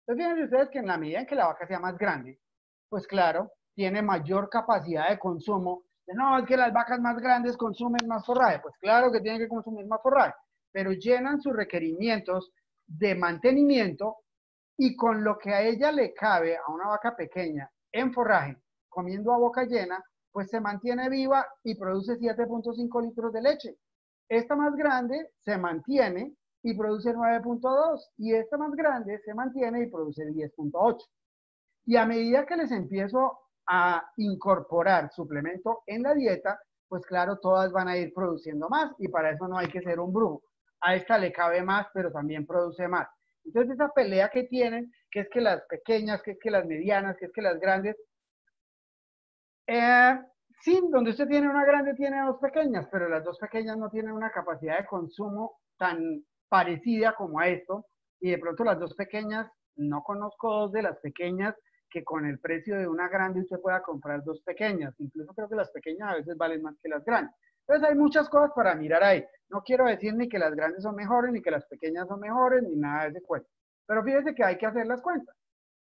Entonces, fíjense ustedes que en la medida en que la vaca sea más grande, pues claro, tiene mayor capacidad de consumo. No, es que las vacas más grandes consumen más forraje. Pues claro que tienen que consumir más forraje, pero llenan sus requerimientos de mantenimiento y con lo que a ella le cabe a una vaca pequeña en forraje, comiendo a boca llena, pues se mantiene viva y produce 7.5 litros de leche. Esta más grande se mantiene y produce 9.2 y esta más grande se mantiene y produce 10.8. Y a medida que les empiezo a incorporar suplemento en la dieta, pues claro, todas van a ir produciendo más y para eso no hay que ser un brujo. A esta le cabe más, pero también produce más. Entonces esa pelea que tienen, que es que las pequeñas, que es que las medianas, que es que las grandes, sí, donde usted tiene una grande tiene dos pequeñas, pero las dos pequeñas no tienen una capacidad de consumo tan parecida como a esto, y de pronto las dos pequeñas, no conozco dos de las pequeñas que con el precio de una grande usted pueda comprar dos pequeñas, incluso creo que las pequeñas a veces valen más que las grandes. Entonces hay muchas cosas para mirar ahí. No quiero decir ni que las grandes son mejores, ni que las pequeñas son mejores, ni nada de ese cuento. Pero fíjense que hay que hacer las cuentas.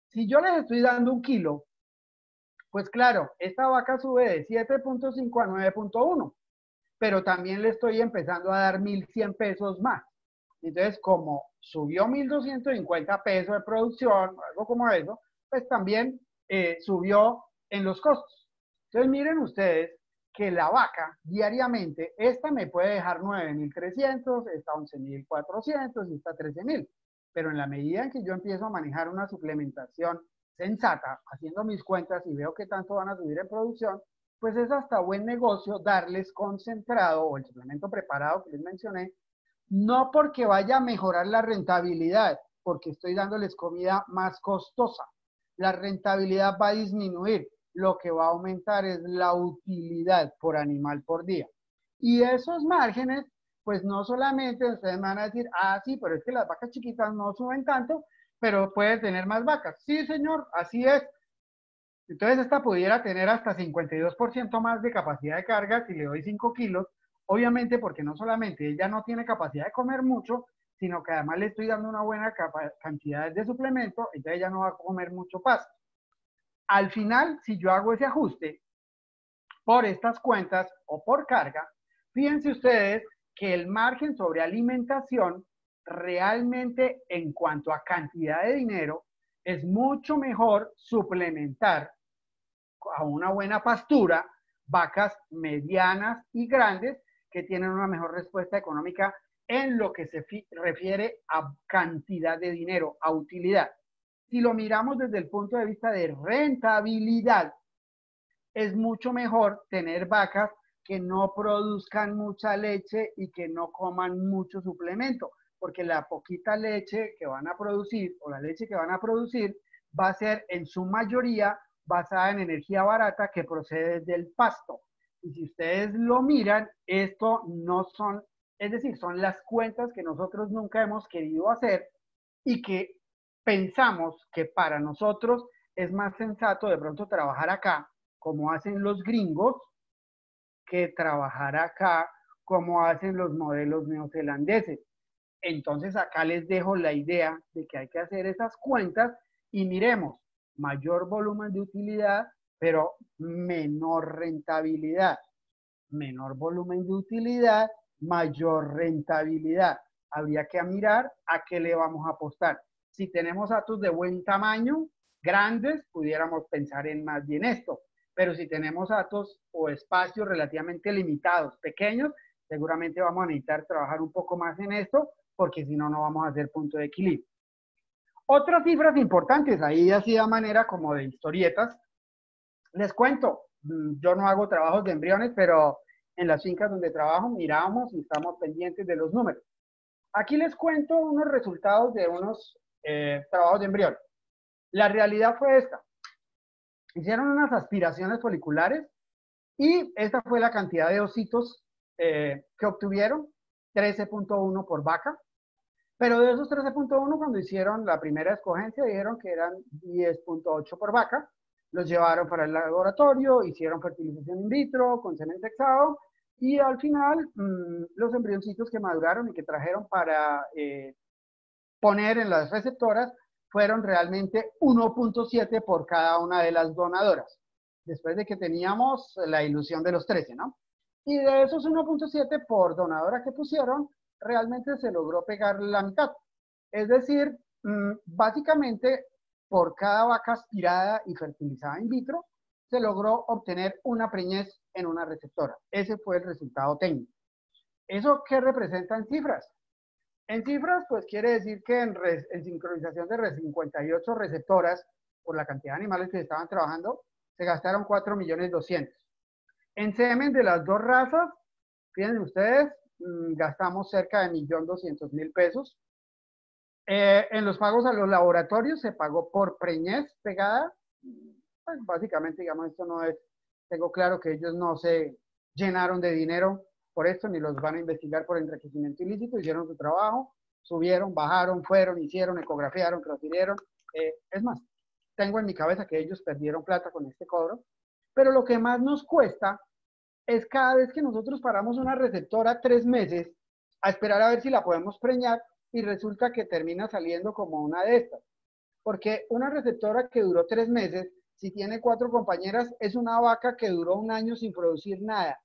Si yo les estoy dando 1 kilo, pues claro, esta vaca sube de 7.5 a 9.1, pero también le estoy empezando a dar 1.100 pesos más. Entonces, como subió 1.250 pesos de producción, algo como eso, pues también subió en los costos. Entonces, miren ustedes que la vaca diariamente, esta me puede dejar 9.300, esta 11.400 y esta 13.000. Pero en la medida en que yo empiezo a manejar una suplementación sensata, haciendo mis cuentas y veo que tanto van a subir en producción, pues es hasta buen negocio darles concentrado o el suplemento preparado que les mencioné, no porque vaya a mejorar la rentabilidad, porque estoy dándoles comida más costosa. La rentabilidad va a disminuir. Lo que va a aumentar es la utilidad por animal por día. Y esos márgenes, pues no solamente ustedes van a decir, ah, sí, pero es que las vacas chiquitas no suben tanto, pero puede tener más vacas. Sí, señor, así es. Entonces esta pudiera tener hasta 52% más de capacidad de carga si le doy 5 kilos, obviamente porque no solamente ella no tiene capacidad de comer mucho, sino que además le estoy dando una buena cantidad de suplemento, entonces ella no va a comer mucho pasto. Al final, si yo hago ese ajuste por estas cuentas o por carga, fíjense ustedes que el margen sobre alimentación realmente en cuanto a cantidad de dinero es mucho mejor suplementar a una buena pastura vacas medianas y grandes que tienen una mejor respuesta económica en lo que se refiere a cantidad de dinero, a utilidad. Si lo miramos desde el punto de vista de rentabilidad, es mucho mejor tener vacas que no produzcan mucha leche y que no coman mucho suplemento, porque la poquita leche que van a producir o la leche que van a producir va a ser en su mayoría basada en energía barata que procede del pasto. Y si ustedes lo miran, esto no son, es decir, son las cuentas que nosotros nunca hemos querido hacer y que pensamos que para nosotros es más sensato de pronto trabajar acá como hacen los gringos que trabajar acá como hacen los modelos neozelandeses. Entonces acá les dejo la idea de que hay que hacer esas cuentas y miremos, mayor volumen de utilidad, pero menor rentabilidad. Menor volumen de utilidad, mayor rentabilidad. Habría que mirar a qué le vamos a apostar. Si tenemos datos de buen tamaño, grandes, pudiéramos pensar en más bien esto. Pero si tenemos datos o espacios relativamente limitados, pequeños, seguramente vamos a necesitar trabajar un poco más en esto, porque si no, no vamos a hacer punto de equilibrio. Otras cifras importantes, ahí así de manera como de historietas, les cuento, yo no hago trabajos de embriones, pero en las fincas donde trabajo miramos y estamos pendientes de los números. Aquí les cuento unos resultados de unos trabajos de embriones. La realidad fue esta. Hicieron unas aspiraciones foliculares y esta fue la cantidad de ositos que obtuvieron, 13.1 por vaca. Pero de esos 13.1, cuando hicieron la primera escogencia, dijeron que eran 10.8 por vaca. Los llevaron para el laboratorio, hicieron fertilización in vitro con semen sexado y al final los embrioncitos que maduraron y que trajeron para poner en las receptoras fueron realmente 1.7 por cada una de las donadoras, después de que teníamos la ilusión de los 13, ¿no? Y de esos 1.7 por donadora que pusieron, realmente se logró pegar la mitad. Es decir, básicamente por cada vaca aspirada y fertilizada in vitro, se logró obtener una preñez en una receptora. Ese fue el resultado técnico. ¿Eso qué representa en cifras? En cifras, pues quiere decir que en sincronización de 58 receptoras, por la cantidad de animales que estaban trabajando, se gastaron 4.200.000. En semen de las dos razas, fíjense ustedes, gastamos cerca de 1.200.000 pesos. En los pagos a los laboratorios se pagó por preñez pegada. Pues básicamente, digamos, esto no es, tengo claro que ellos no se llenaron de dinero por esto, ni los van a investigar por enriquecimiento ilícito, hicieron su trabajo, subieron, bajaron, fueron, hicieron, ecografiaron, transfirieron. Es más, tengo en mi cabeza que ellos perdieron plata con este cobro, pero lo que más nos cuesta es cada vez que nosotros paramos una receptora 3 meses a esperar a ver si la podemos preñar y resulta que termina saliendo como una de estas. Porque una receptora que duró 3 meses, si tiene 4 compañeras, es una vaca que duró 1 año sin producir nada.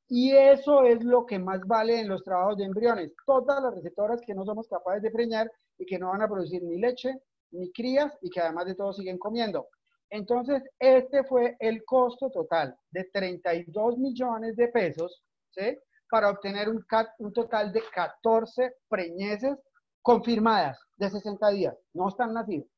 Y eso es lo que más vale en los trabajos de embriones. Todas las receptoras que no somos capaces de preñar y que no van a producir ni leche, ni crías y que además de todo siguen comiendo. Entonces, este fue el costo total de 32 millones de pesos, ¿sí? Para obtener un total de 14 preñeces confirmadas de 60 días. No están nacidos.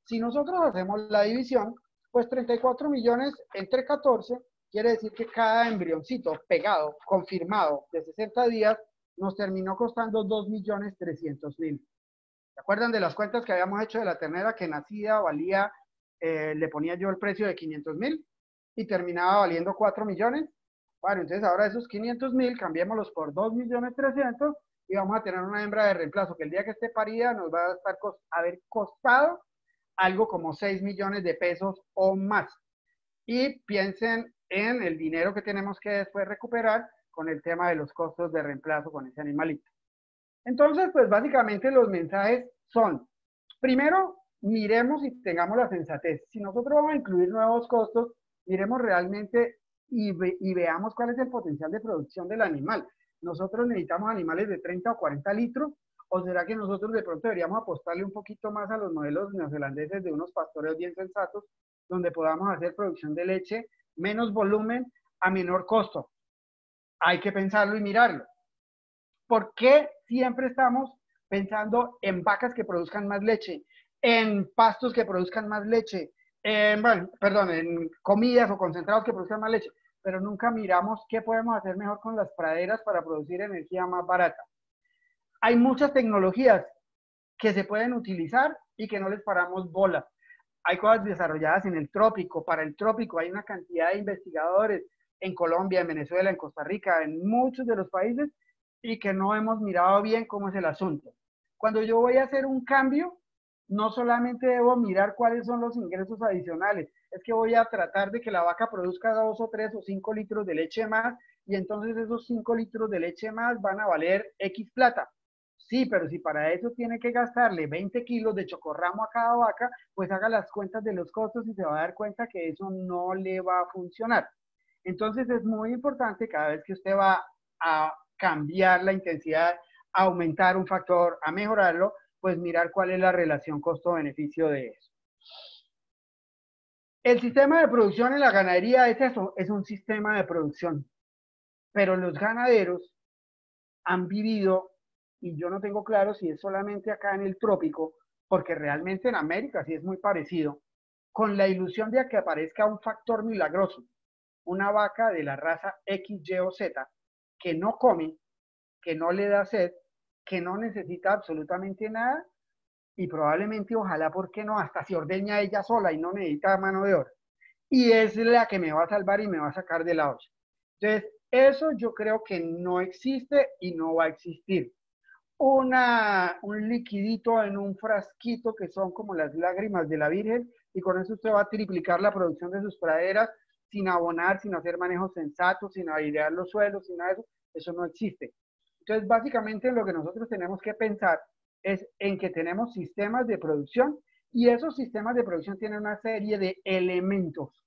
Si nosotros hacemos la división, pues 34 millones entre 14 quiere decir que cada embrioncito pegado, confirmado de 60 días, nos terminó costando 2.300.000. ¿Se acuerdan de las cuentas que habíamos hecho de la ternera que nacida valía, le ponía yo el precio de 500.000 y terminaba valiendo 4 millones? Bueno, entonces ahora esos 500.000 cambiémoslos por 2.300.000 y vamos a tener una hembra de reemplazo que el día que esté parida nos va a estar haber costado algo como 6 millones de pesos o más. Y piensen en el dinero que tenemos que después recuperar con el tema de los costos de reemplazo con ese animalito. Entonces, pues básicamente los mensajes son, primero, miremos y tengamos la sensatez. Si nosotros vamos a incluir nuevos costos, miremos realmente y veamos cuál es el potencial de producción del animal. ¿Nosotros necesitamos animales de 30 o 40 litros? ¿O será que nosotros de pronto deberíamos apostarle un poquito más a los modelos neozelandeses de unos pastores bien sensatos, donde podamos hacer producción de leche, menos volumen, a menor costo? Hay que pensarlo y mirarlo. ¿Por qué siempre estamos pensando en vacas que produzcan más leche, en pastos que produzcan más leche, en comidas o concentrados que produzcan más leche, pero nunca miramos qué podemos hacer mejor con las praderas para producir energía más barata? Hay muchas tecnologías que se pueden utilizar y que no les paramos bola. Hay cosas desarrolladas en el trópico, para el trópico hay una cantidad de investigadores en Colombia, en Venezuela, en Costa Rica, en muchos de los países, y que no hemos mirado bien cómo es el asunto. Cuando yo voy a hacer un cambio, no solamente debo mirar cuáles son los ingresos adicionales, es que voy a tratar de que la vaca produzca 2 o 3 o 5 litros de leche más, y entonces esos 5 litros de leche más van a valer X plata. Sí, pero si para eso tiene que gastarle 20 kilos de chocorramo a cada vaca, pues haga las cuentas de los costos y se va a dar cuenta que eso no le va a funcionar. Entonces es muy importante cada vez que usted va a cambiar la intensidad, a aumentar un factor, a mejorarlo, pues mirar cuál es la relación costo-beneficio de eso. El sistema de producción en la ganadería es eso, es un sistema de producción. Pero los ganaderos han vivido, y yo no tengo claro si es solamente acá en el trópico, porque realmente en América sí es muy parecido, con la ilusión de que aparezca un factor milagroso, una vaca de la raza X, Y o Z, que no come, que no le da sed, que no necesita absolutamente nada y probablemente, ojalá, ¿por qué no? Hasta se ordeña ella sola y no necesita mano de obra. Y es la que me va a salvar y me va a sacar de la olla. Entonces, eso yo creo que no existe y no va a existir. Un liquidito en un frasquito que son como las lágrimas de la Virgen y con eso usted va a triplicar la producción de sus praderas sin abonar, sin hacer manejos sensatos, sin airear los suelos, sin nada de eso no existe. Entonces, básicamente lo que nosotros tenemos que pensar es en que tenemos sistemas de producción y esos sistemas de producción tienen una serie de elementos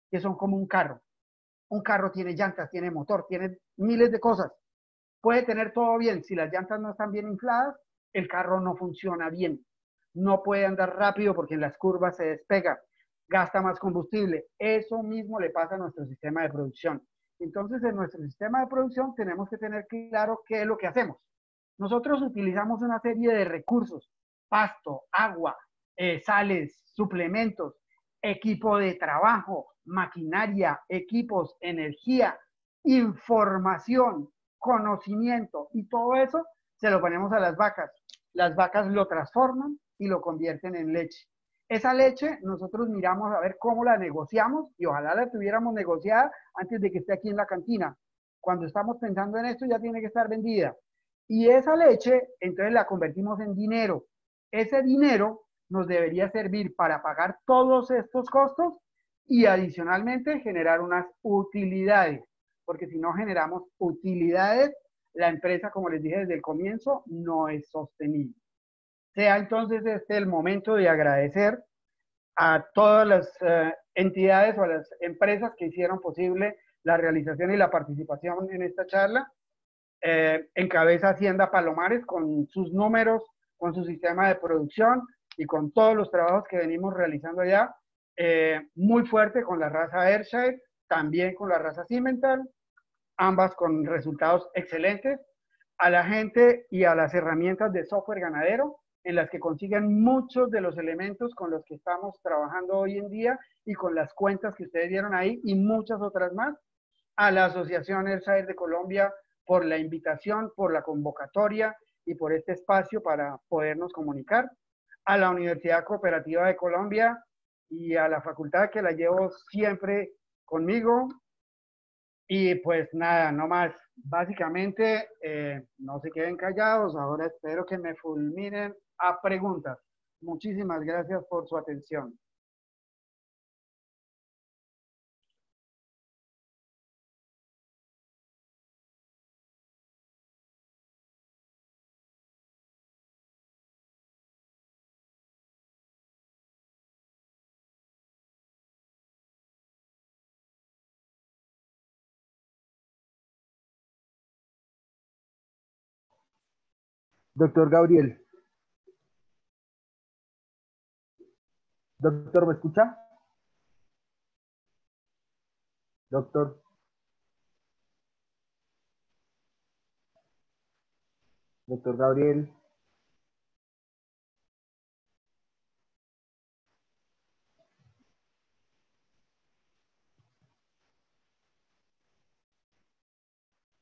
que son como un carro. Un carro tiene llantas, tiene motor, tiene miles de cosas. Puede tener todo bien. Si las llantas no están bien infladas, el carro no funciona bien. No puede andar rápido porque en las curvas se despega, gasta más combustible. Eso mismo le pasa a nuestro sistema de producción. Entonces, en nuestro sistema de producción tenemos que tener claro qué es lo que hacemos. Nosotros utilizamos una serie de recursos, pasto, agua, sales, suplementos, equipo de trabajo, maquinaria, equipos, energía, información, conocimiento y todo eso se lo ponemos a las vacas. Las vacas lo transforman y lo convierten en leche. Esa leche nosotros miramos a ver cómo la negociamos y ojalá la tuviéramos negociada antes de que esté aquí en la cantina. Cuando estamos pensando en esto ya tiene que estar vendida. Y esa leche entonces la convertimos en dinero. Ese dinero nos debería servir para pagar todos estos costos y adicionalmente generar unas utilidades, porque si no generamos utilidades, la empresa, como les dije desde el comienzo, no es sostenible. Sea entonces este el momento de agradecer a todas las entidades o a las empresas que hicieron posible la realización y la participación en esta charla. Encabeza Hacienda Palomares con sus números, con su sistema de producción y con todos los trabajos que venimos realizando allá. Muy fuerte con la raza Ayrshire, también con la raza Simmental, ambas con resultados excelentes. A la gente y a las herramientas de software ganadero, en las que consiguen muchos de los elementos con los que estamos trabajando hoy en día y con las cuentas que ustedes vieron ahí y muchas otras más. A la Asociación Ayrshire de Colombia por la invitación, por la convocatoria y por este espacio para podernos comunicar, a la Universidad Cooperativa de Colombia y a la facultad que la llevo siempre conmigo. Y pues nada, no más. Básicamente, no se queden callados. Ahora espero que me fulminen a preguntas. Muchísimas gracias por su atención. Doctor Gabriel. Doctor, ¿me escucha? Doctor. Doctor Gabriel.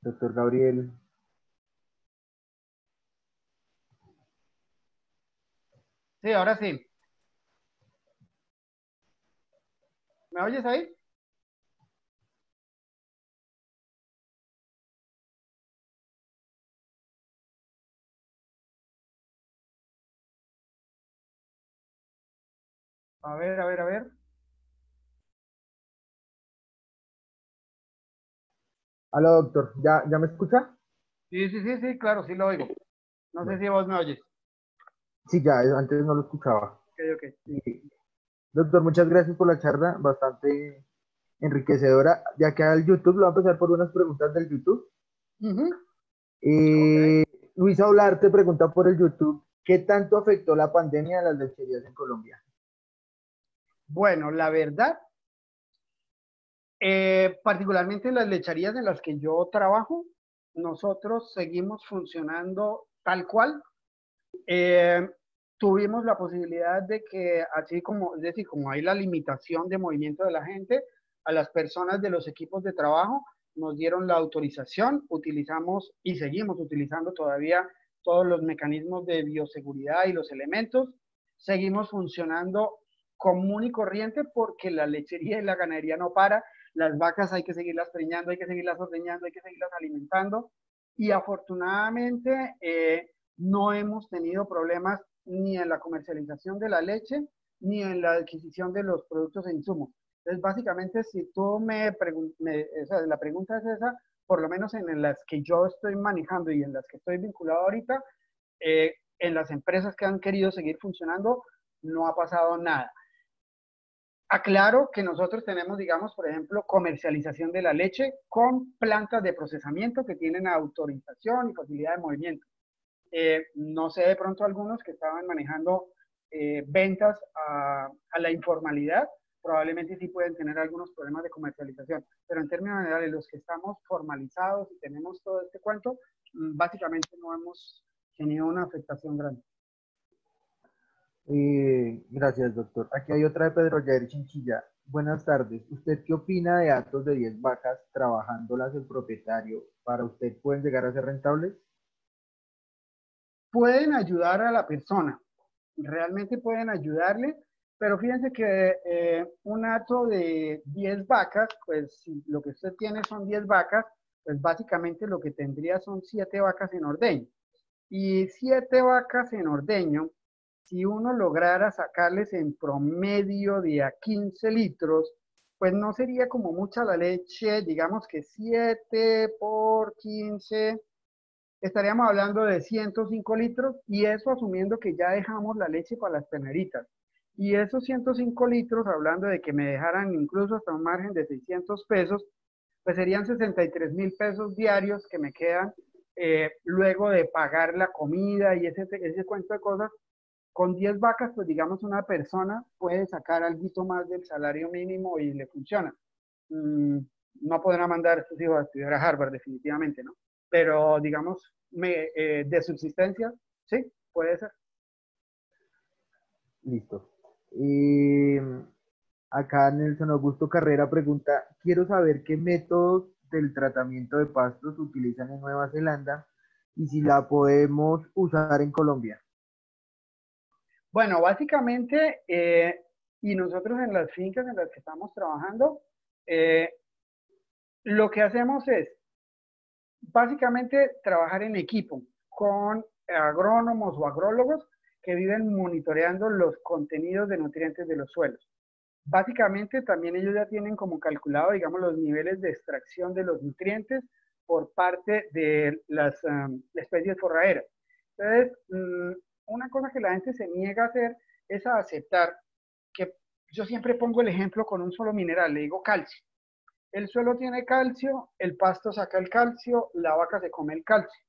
Doctor Gabriel. Sí, ahora sí. ¿Me oyes ahí? A ver, a ver, a ver. Aló, doctor. ¿Ya me escucha? Sí, sí, sí, sí, claro, sí lo oigo. No sé Bueno, si vos me oyes. sí, ya, antes no lo escuchaba. Ok, ok. Sí. Doctor, muchas gracias por la charla, bastante enriquecedora. De acá al YouTube, lo voy a empezar por unas preguntas del YouTube. Ujú. Ok. Eh, Luis Aular te pregunta por el YouTube, ¿qué tanto afectó la pandemia a las lecherías en Colombia? Bueno, la verdad, particularmente en las lecherías en las que yo trabajo, nosotros seguimos funcionando tal cual. Eh, Tuvimos la posibilidad de que, así como, es decir, como hay la limitación de movimiento de la gente, a las personas de los equipos de trabajo nos dieron la autorización, utilizamos y seguimos utilizando todavía todos los mecanismos de bioseguridad y los elementos, seguimos funcionando común y corriente porque la lechería y la ganadería no para, las vacas hay que seguirlas preñando, hay que seguirlas ordeñando, hay que seguirlas alimentando y afortunadamente no hemos tenido problemas ni en la comercialización de la leche ni en la adquisición de los productos e insumos. Entonces, básicamente, si tú o sea, la pregunta es esa, por lo menos en las que yo estoy manejando y en las que estoy vinculado ahorita, en las empresas que han querido seguir funcionando, no ha pasado nada. Aclaro que nosotros tenemos, digamos, por ejemplo, comercialización de la leche con plantas de procesamiento que tienen autorización y facilidad de movimiento. No sé de pronto algunos que estaban manejando ventas a la informalidad, probablemente sí pueden tener algunos problemas de comercialización, pero en términos generales, los que estamos formalizados y tenemos todo este cuento, básicamente no hemos tenido una afectación grande. Gracias, doctor. Aquí hay otra de Pedro Jair Chinchilla. Buenas tardes. ¿Usted qué opina de actos de 10 vacas trabajándolas el propietario? ¿Para usted pueden llegar a ser rentables? Pueden ayudar a la persona, realmente pueden ayudarle, pero fíjense que un hato de 10 vacas, pues si lo que usted tiene son 10 vacas, pues básicamente lo que tendría son 7 vacas en ordeño. Y 7 vacas en ordeño, si uno lograra sacarles en promedio de a 15 litros, pues no sería como mucha la leche, digamos que 7 por 15 estaríamos hablando de 105 litros y eso asumiendo que ya dejamos la leche para las terneritas. Y esos 105 litros, hablando de que me dejaran incluso hasta un margen de 600 pesos, pues serían 63.000 pesos diarios que me quedan luego de pagar la comida y ese cuento de cosas. Con 10 vacas, pues digamos una persona puede sacar algo más del salario mínimo y le funciona. Mm, no podrá mandar a sus hijos a estudiar a Harvard, definitivamente, ¿no? Pero digamos, de subsistencia, sí, puede ser. Listo. Eh, Acá Nelson Augusto Carrera pregunta, quiero saber qué métodos del tratamiento de pastos utilizan en Nueva Zelanda y si la podemos usar en Colombia. Bueno, básicamente, y nosotros en las fincas en las que estamos trabajando, lo que hacemos es básicamente trabajar en equipo con agrónomos o agrólogos que viven monitoreando los contenidos de nutrientes de los suelos. Básicamente también ellos ya tienen como calculado, digamos, los niveles de extracción de los nutrientes por parte de las especies forrajeras. Entonces, una cosa que la gente se niega a hacer es a aceptar que yo siempre pongo el ejemplo con un solo mineral, le digo calcio. El suelo tiene calcio, el pasto saca el calcio, la vaca se come el calcio.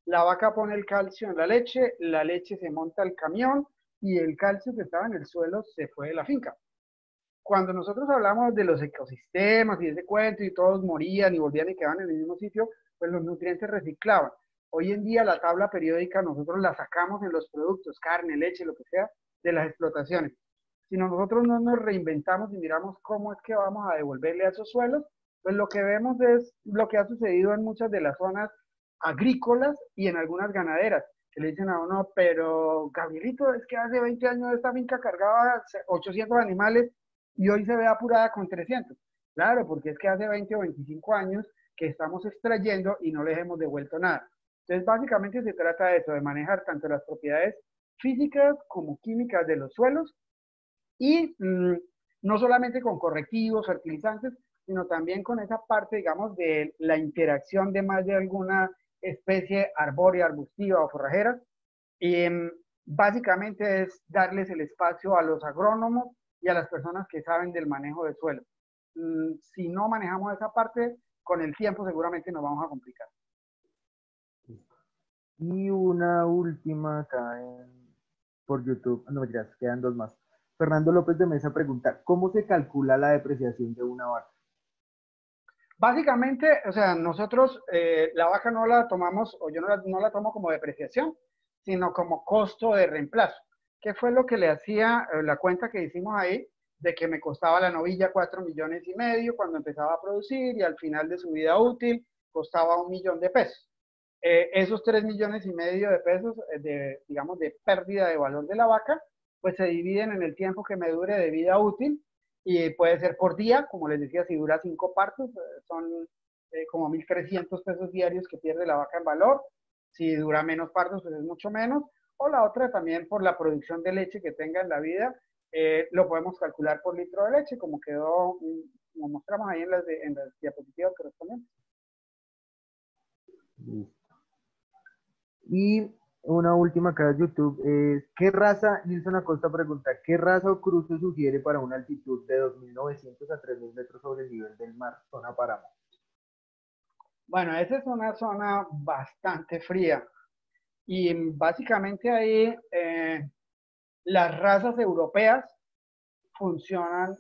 La vaca pone el calcio en la leche se monta al camión y el calcio que estaba en el suelo se fue de la finca. Cuando nosotros hablamos de los ecosistemas y ese cuento y todos morían y volvían y quedaban en el mismo sitio, pues los nutrientes reciclaban. Hoy en día la tabla periódica nosotros la sacamos en los productos, carne, leche, lo que sea, de las explotaciones. Si nosotros no nos reinventamos y miramos cómo es que vamos a devolverle a esos suelos, pues lo que vemos es lo que ha sucedido en muchas de las zonas agrícolas y en algunas ganaderas, que le dicen a uno, pero Gabrielito, es que hace 20 años esta finca cargaba 800 animales y hoy se ve apurada con 300. Claro, porque es que hace 20 o 25 años que estamos extrayendo y no les hemos devuelto nada. Entonces, básicamente se trata de eso, de manejar tanto las propiedades físicas como químicas de los suelos y no solamente con correctivos, fertilizantes, sino también con esa parte, digamos, de la interacción de más de alguna especie arbórea, arbustiva o forrajera. Y básicamente es darles el espacio a los agrónomos y a las personas que saben del manejo de suelo. Si no manejamos esa parte, con el tiempo seguramente nos vamos a complicar. Y una última acá por YouTube. No, ya quedan dos más. Fernando López de Mesa pregunta, ¿cómo se calcula la depreciación de una vaca? Básicamente, o sea, nosotros la vaca no la tomamos, o yo no la tomo como depreciación, sino como costo de reemplazo. ¿Qué fue lo que le hacía la cuenta que hicimos ahí? De que me costaba la novilla 4,5 millones cuando empezaba a producir y al final de su vida útil costaba 1 millón de pesos. Esos 3,5 millones de pesos, digamos, de pérdida de valor de la vaca, pues se dividen en el tiempo que me dure de vida útil y puede ser por día, como les decía, si dura 5 partos, son como 1.300 pesos diarios que pierde la vaca en valor. Si dura menos partos, pues es mucho menos. O la otra también por la producción de leche que tenga en la vida, lo podemos calcular por litro de leche, como quedó, como mostramos ahí en las diapositivas correspondientes. Y una última acá de YouTube es, ¿qué raza, Nilson Acosta pregunta, qué raza o cruce sugiere para una altitud de 2.900 a 3.000 metros sobre el nivel del mar, zona páramo? Bueno, esa es una zona bastante fría y básicamente ahí las razas europeas funcionan, o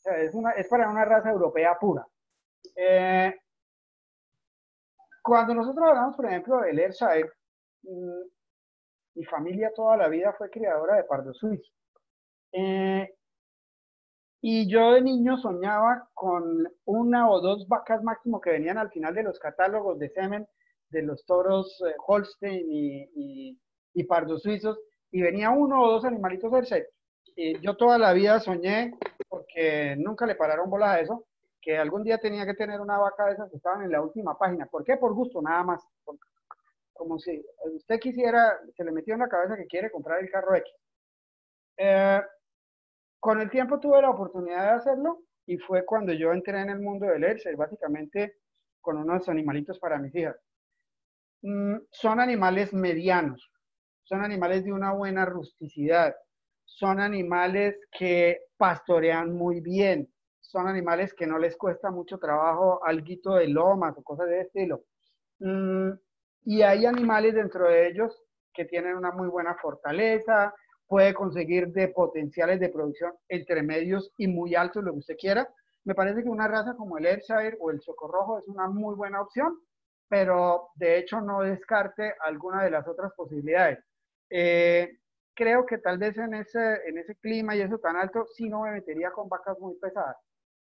sea, es para una raza europea pura. Cuando nosotros hablamos, por ejemplo, del Ayrshire, mi familia toda la vida fue criadora de pardo suizo. Y yo de niño soñaba con una o dos vacas máximo que venían al final de los catálogos de semen de los toros Holstein y pardos suizos, y venía uno o dos animalitos del set. Y yo toda la vida soñé, porque nunca le pararon bolas a eso, que algún día tenía que tener una vaca de esas que estaban en la última página. ¿Por qué? Por gusto, nada más. Como si usted quisiera, se le metió en la cabeza que quiere comprar el carro X. Con el tiempo tuve la oportunidad de hacerlo y fue cuando yo entré en el mundo del Ayrshire, básicamente con unos animalitos para mis hijas. Son animales medianos, son animales de una buena rusticidad, son animales que pastorean muy bien, son animales que no les cuesta mucho trabajo alguito de lomas o cosas de ese estilo. Y hay animales dentro de ellos que tienen una muy buena fortaleza, puede conseguir de potenciales de producción entre medios y muy altos, lo que usted quiera. Me parece que una raza como el Ayrshire o el Socorrojo es una muy buena opción, pero de hecho no descarte alguna de las otras posibilidades. Creo que tal vez en ese clima y eso tan alto, sí no me metería con vacas muy pesadas.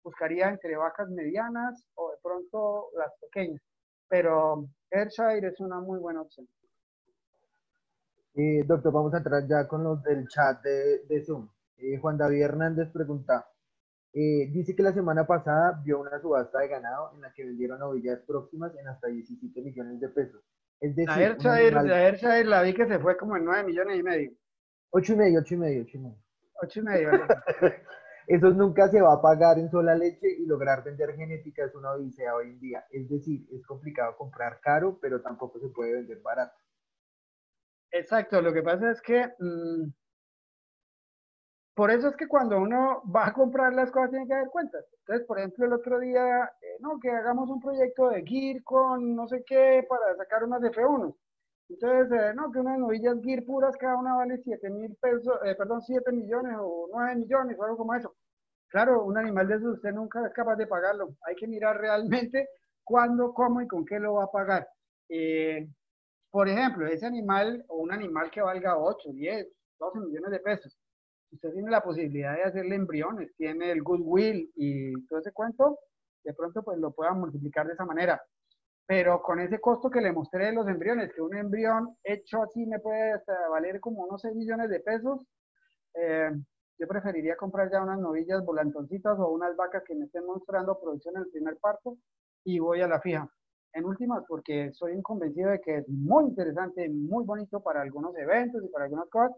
Buscaría entre vacas medianas o de pronto las pequeñas. pero Ayrshire es una muy buena opción. Doctor, vamos a entrar ya con los del chat de Zoom. Juan David Hernández pregunta, dice que la semana pasada vio una subasta de ganado en la que vendieron ovillas próximas en hasta 17 millones de pesos. Es decir, un La animal, Ayrshire la vi que se fue como en 9 millones y medio. 8,5, 8,5, 8,5. 8,5, algo así. Eso nunca se va a pagar en sola leche y lograr vender genética es una odisea hoy en día. Es decir, es complicado comprar caro, pero tampoco se puede vender barato. Exacto, lo que pasa es que por eso es que cuando uno va a comprar las cosas tiene que haber cuentas. Entonces, por ejemplo, el otro día, no, que hagamos un proyecto de GIR con no sé qué para sacar unas F1. Entonces, no, que unas novillas GIR puras, cada una vale 7.000 pesos, perdón, 7 millones o 9 millones o algo como eso. Claro, un animal de esos usted nunca es capaz de pagarlo. Hay que mirar realmente cuándo, cómo y con qué lo va a pagar. Eh, por ejemplo, ese animal o un animal que valga 8, 10, 12 millones de pesos, usted tiene la posibilidad de hacerle embriones, tiene el goodwill y todo ese cuento, de pronto pues lo pueda multiplicar de esa manera. Pero con ese costo que le mostré de los embriones, que un embrión hecho así me puede hasta valer como unos 6 millones de pesos, eh, yo preferiría comprar ya unas novillas volantoncitas o unas vacas que me estén mostrando producción en el primer parto y voy a la fija. En últimas, porque soy convencido de que es muy interesante, muy bonito para algunos eventos y para algunas cosas,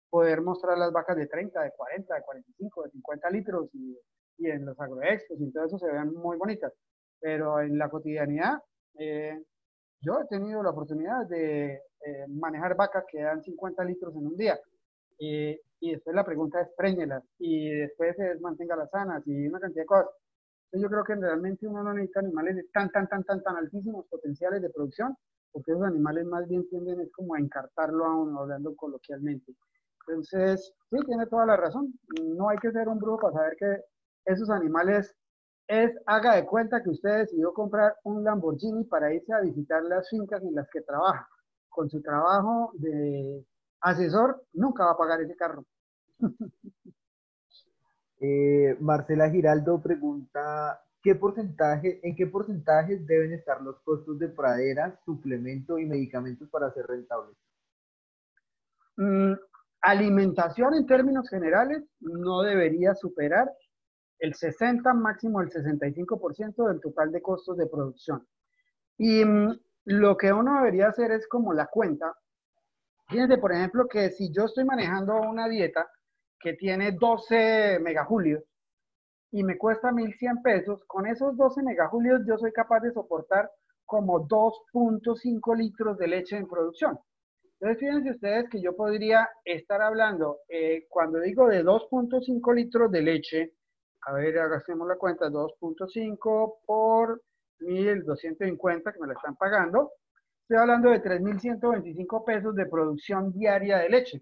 poder mostrar las vacas de 30, de 40, de 45, de 50 litros y en los agroexpos y todo eso se ven muy bonitas. Pero en la cotidianidad, eh, yo he tenido la oportunidad de manejar vacas que dan 50 litros en un día. Y después la pregunta es préñelas y después es manténgalas sanas y una cantidad de cosas. Entonces yo creo que realmente uno no necesita animales de tan altísimos potenciales de producción, porque esos animales más bien tienden es como a encartarlo a uno, hablando coloquialmente. Entonces, sí, tiene toda la razón. No hay que ser un brujo para saber que esos animales haga de cuenta que usted decidió comprar un Lamborghini para irse a visitar las fincas en las que trabaja. Con su trabajo de asesor, nunca va a pagar ese carro. Marcela Giraldo pregunta, ¿en qué porcentajes deben estar los costos de pradera, suplemento y medicamentos para ser rentables? Mm, alimentación en términos generales no debería superar el 60, máximo el 65% del total de costos de producción. Y lo que uno debería hacer es como la cuenta. Fíjense, por ejemplo, que si yo estoy manejando una dieta que tiene 12 megajulios y me cuesta 1.100 pesos, con esos 12 megajulios yo soy capaz de soportar como 2,5 litros de leche en producción. Entonces, fíjense ustedes que yo podría estar hablando, cuando digo de 2,5 litros de leche, a ver, hagamos la cuenta, 2,5 por 1.250 que me la están pagando, estoy hablando de 3.125 pesos de producción diaria de leche.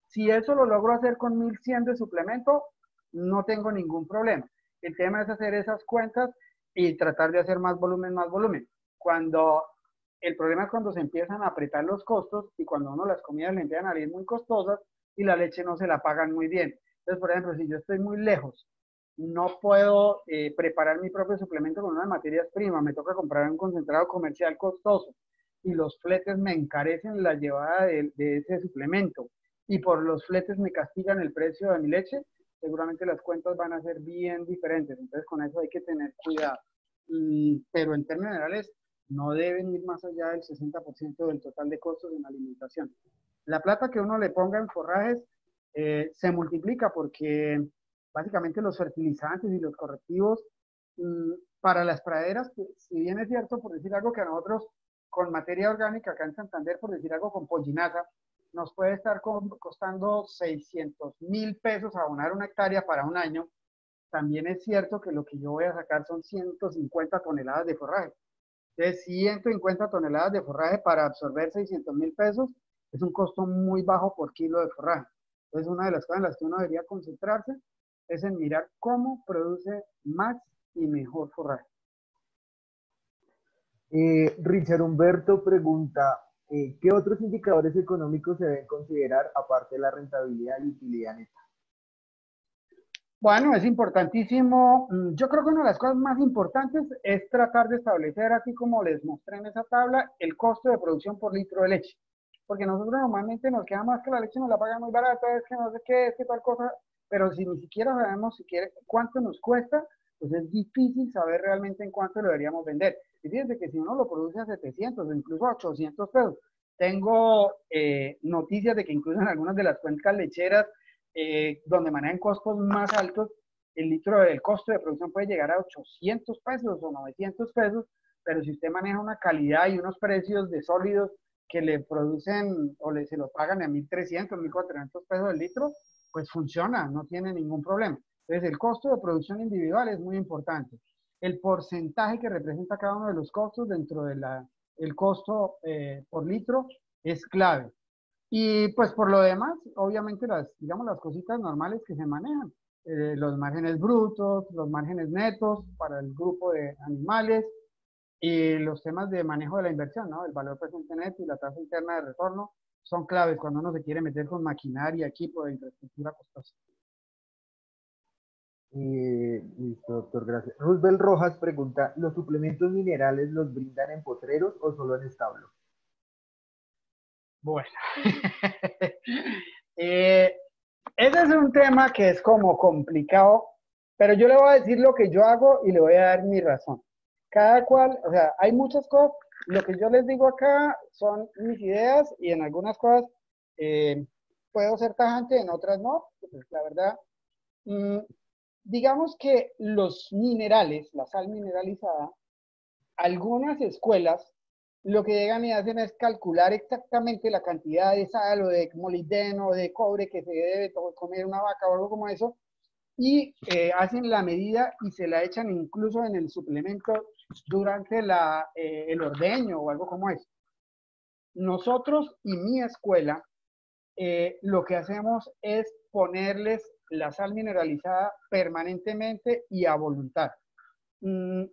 Si eso lo logro hacer con 1.100 de suplemento, no tengo ningún problema. El tema es hacer esas cuentas y tratar de hacer más volumen, más volumen. Cuando el problema es cuando se empiezan a apretar los costos y cuando uno las comidas le empiezan a salir muy costosas y la leche no se la pagan muy bien. Entonces, por ejemplo, si yo estoy muy lejos, no puedo preparar mi propio suplemento con unas materias primas, me toca comprar un concentrado comercial costoso y los fletes me encarecen la llevada de ese suplemento y por los fletes me castigan el precio de mi leche, seguramente las cuentas van a ser bien diferentes. Entonces, con eso hay que tener cuidado. Pero en términos generales, no deben ir más allá del 60% del total de costos en alimentación. La plata que uno le ponga en forrajes se multiplica porque básicamente los fertilizantes y los correctivos para las praderas, que si bien es cierto, por decir algo que a nosotros con materia orgánica acá en Santander, por decir algo con pollinaza, nos puede estar costando 600.000 pesos abonar una hectárea para un año, también es cierto que lo que yo voy a sacar son 150 toneladas de forraje. Entonces, 150 toneladas de forraje para absorber 600.000 pesos es un costo muy bajo por kilo de forraje. Entonces, una de las cosas en las que uno debería concentrarse es en mirar cómo produce más y mejor forraje. Richard Humberto pregunta, ¿qué otros indicadores económicos se deben considerar aparte de la rentabilidad y utilidad neta? Bueno, es importantísimo. Yo creo que una de las cosas más importantes es tratar de establecer, así como les mostré en esa tabla, el costo de producción por litro de leche. Porque nosotros normalmente nos queda más que la leche nos la pagan muy barata, es que no sé qué, es que tal cosa, pero si ni siquiera sabemos cuánto nos cuesta, pues es difícil saber realmente en cuánto lo deberíamos vender. Y fíjense que si uno lo produce a 700 o incluso a 800 pesos, tengo noticias de que incluso en algunas de las cuencas lecheras donde manejan costos más altos, el litro del costo de producción puede llegar a 800 pesos o 900 pesos, pero si usted maneja una calidad y unos precios de sólidos que le producen o se lo pagan a 1.300, 1.400 pesos el litro, pues funciona, no tiene ningún problema. Entonces, el costo de producción individual es muy importante. El porcentaje que representa cada uno de los costos dentro del costo por litro es clave. Y pues por lo demás, obviamente digamos, las cositas normales que se manejan, los márgenes brutos, los márgenes netos para el grupo de animales y los temas de manejo de la inversión, ¿no? El valor presente neto y la tasa interna de retorno son claves cuando uno se quiere meter con maquinaria, equipo de infraestructura costosa. Listo, doctor, gracias. Roosevelt Rojas pregunta, ¿los suplementos minerales los brindan en potreros o solo en establo? Bueno, ese es un tema que es como complicado, pero yo le voy a decir lo que yo hago y le voy a dar mi razón. Cada cual, o sea, hay muchas cosas, lo que yo les digo acá son mis ideas y en algunas cosas eh, puedo ser tajante, en otras no, pues la verdad, mm, digamos que los minerales, la sal mineralizada, algunas escuelas lo que llegan y hacen es calcular exactamente la cantidad de sal o de molibdeno o de cobre que se debe comer una vaca o algo como eso, y hacen la medida y se la echan incluso en el suplemento durante el ordeño o algo como eso. Nosotros y mi escuela lo que hacemos es ponerles la sal mineralizada permanentemente y a voluntad. Mm,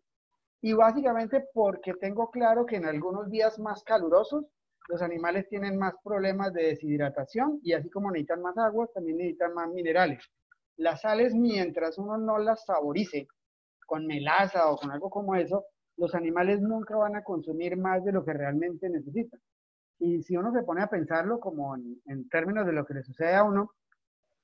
y básicamente porque tengo claro que en algunos días más calurosos los animales tienen más problemas de deshidratación y así como necesitan más agua, también necesitan más minerales. Las sales, mientras uno no las saborice con melaza o con algo como eso, los animales nunca van a consumir más de lo que realmente necesitan. Y si uno se pone a pensarlo como en términos de lo que le sucede a uno,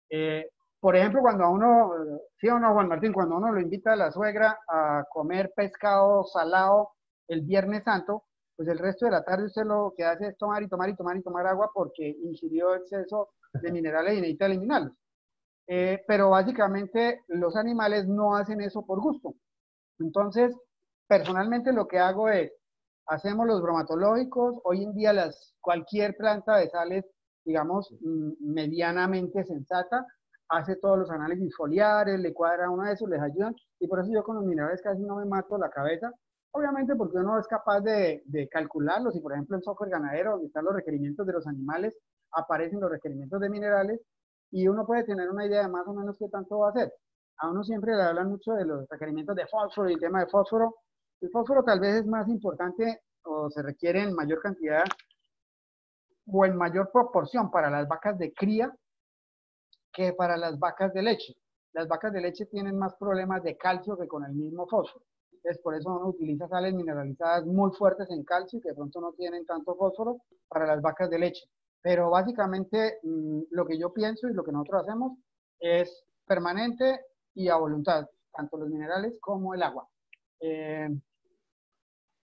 eh, por ejemplo, cuando a uno, sí o no, Juan Martín, cuando uno lo invita a la suegra a comer pescado salado el Viernes Santo, pues el resto de la tarde usted lo que hace es tomar y tomar y tomar y tomar agua porque ingirió exceso de minerales y necesita eliminarlos. Pero básicamente los animales no hacen eso por gusto. Entonces, personalmente lo que hago es, hacemos los bromatológicos, hoy en día cualquier planta de sales, digamos, medianamente sensata, hace todos los análisis foliares, le cuadra uno de esos, les ayudan, y por eso yo con los minerales casi no me mato la cabeza, obviamente porque uno es capaz de calcularlos, y por ejemplo en software ganadero, donde están los requerimientos de los animales, aparecen los requerimientos de minerales, y uno puede tener una idea de más o menos qué tanto va a hacer. A uno siempre le hablan mucho de los requerimientos de fósforo y el tema de fósforo. El fósforo tal vez es más importante o se requiere en mayor cantidad o en mayor proporción para las vacas de cría que para las vacas de leche. Las vacas de leche tienen más problemas de calcio que con el mismo fósforo. Entonces, por eso uno utiliza sales mineralizadas muy fuertes en calcio y que de pronto no tienen tanto fósforo para las vacas de leche. Pero básicamente lo que yo pienso y lo que nosotros hacemos es permanente y a voluntad, tanto los minerales como el agua. Eh,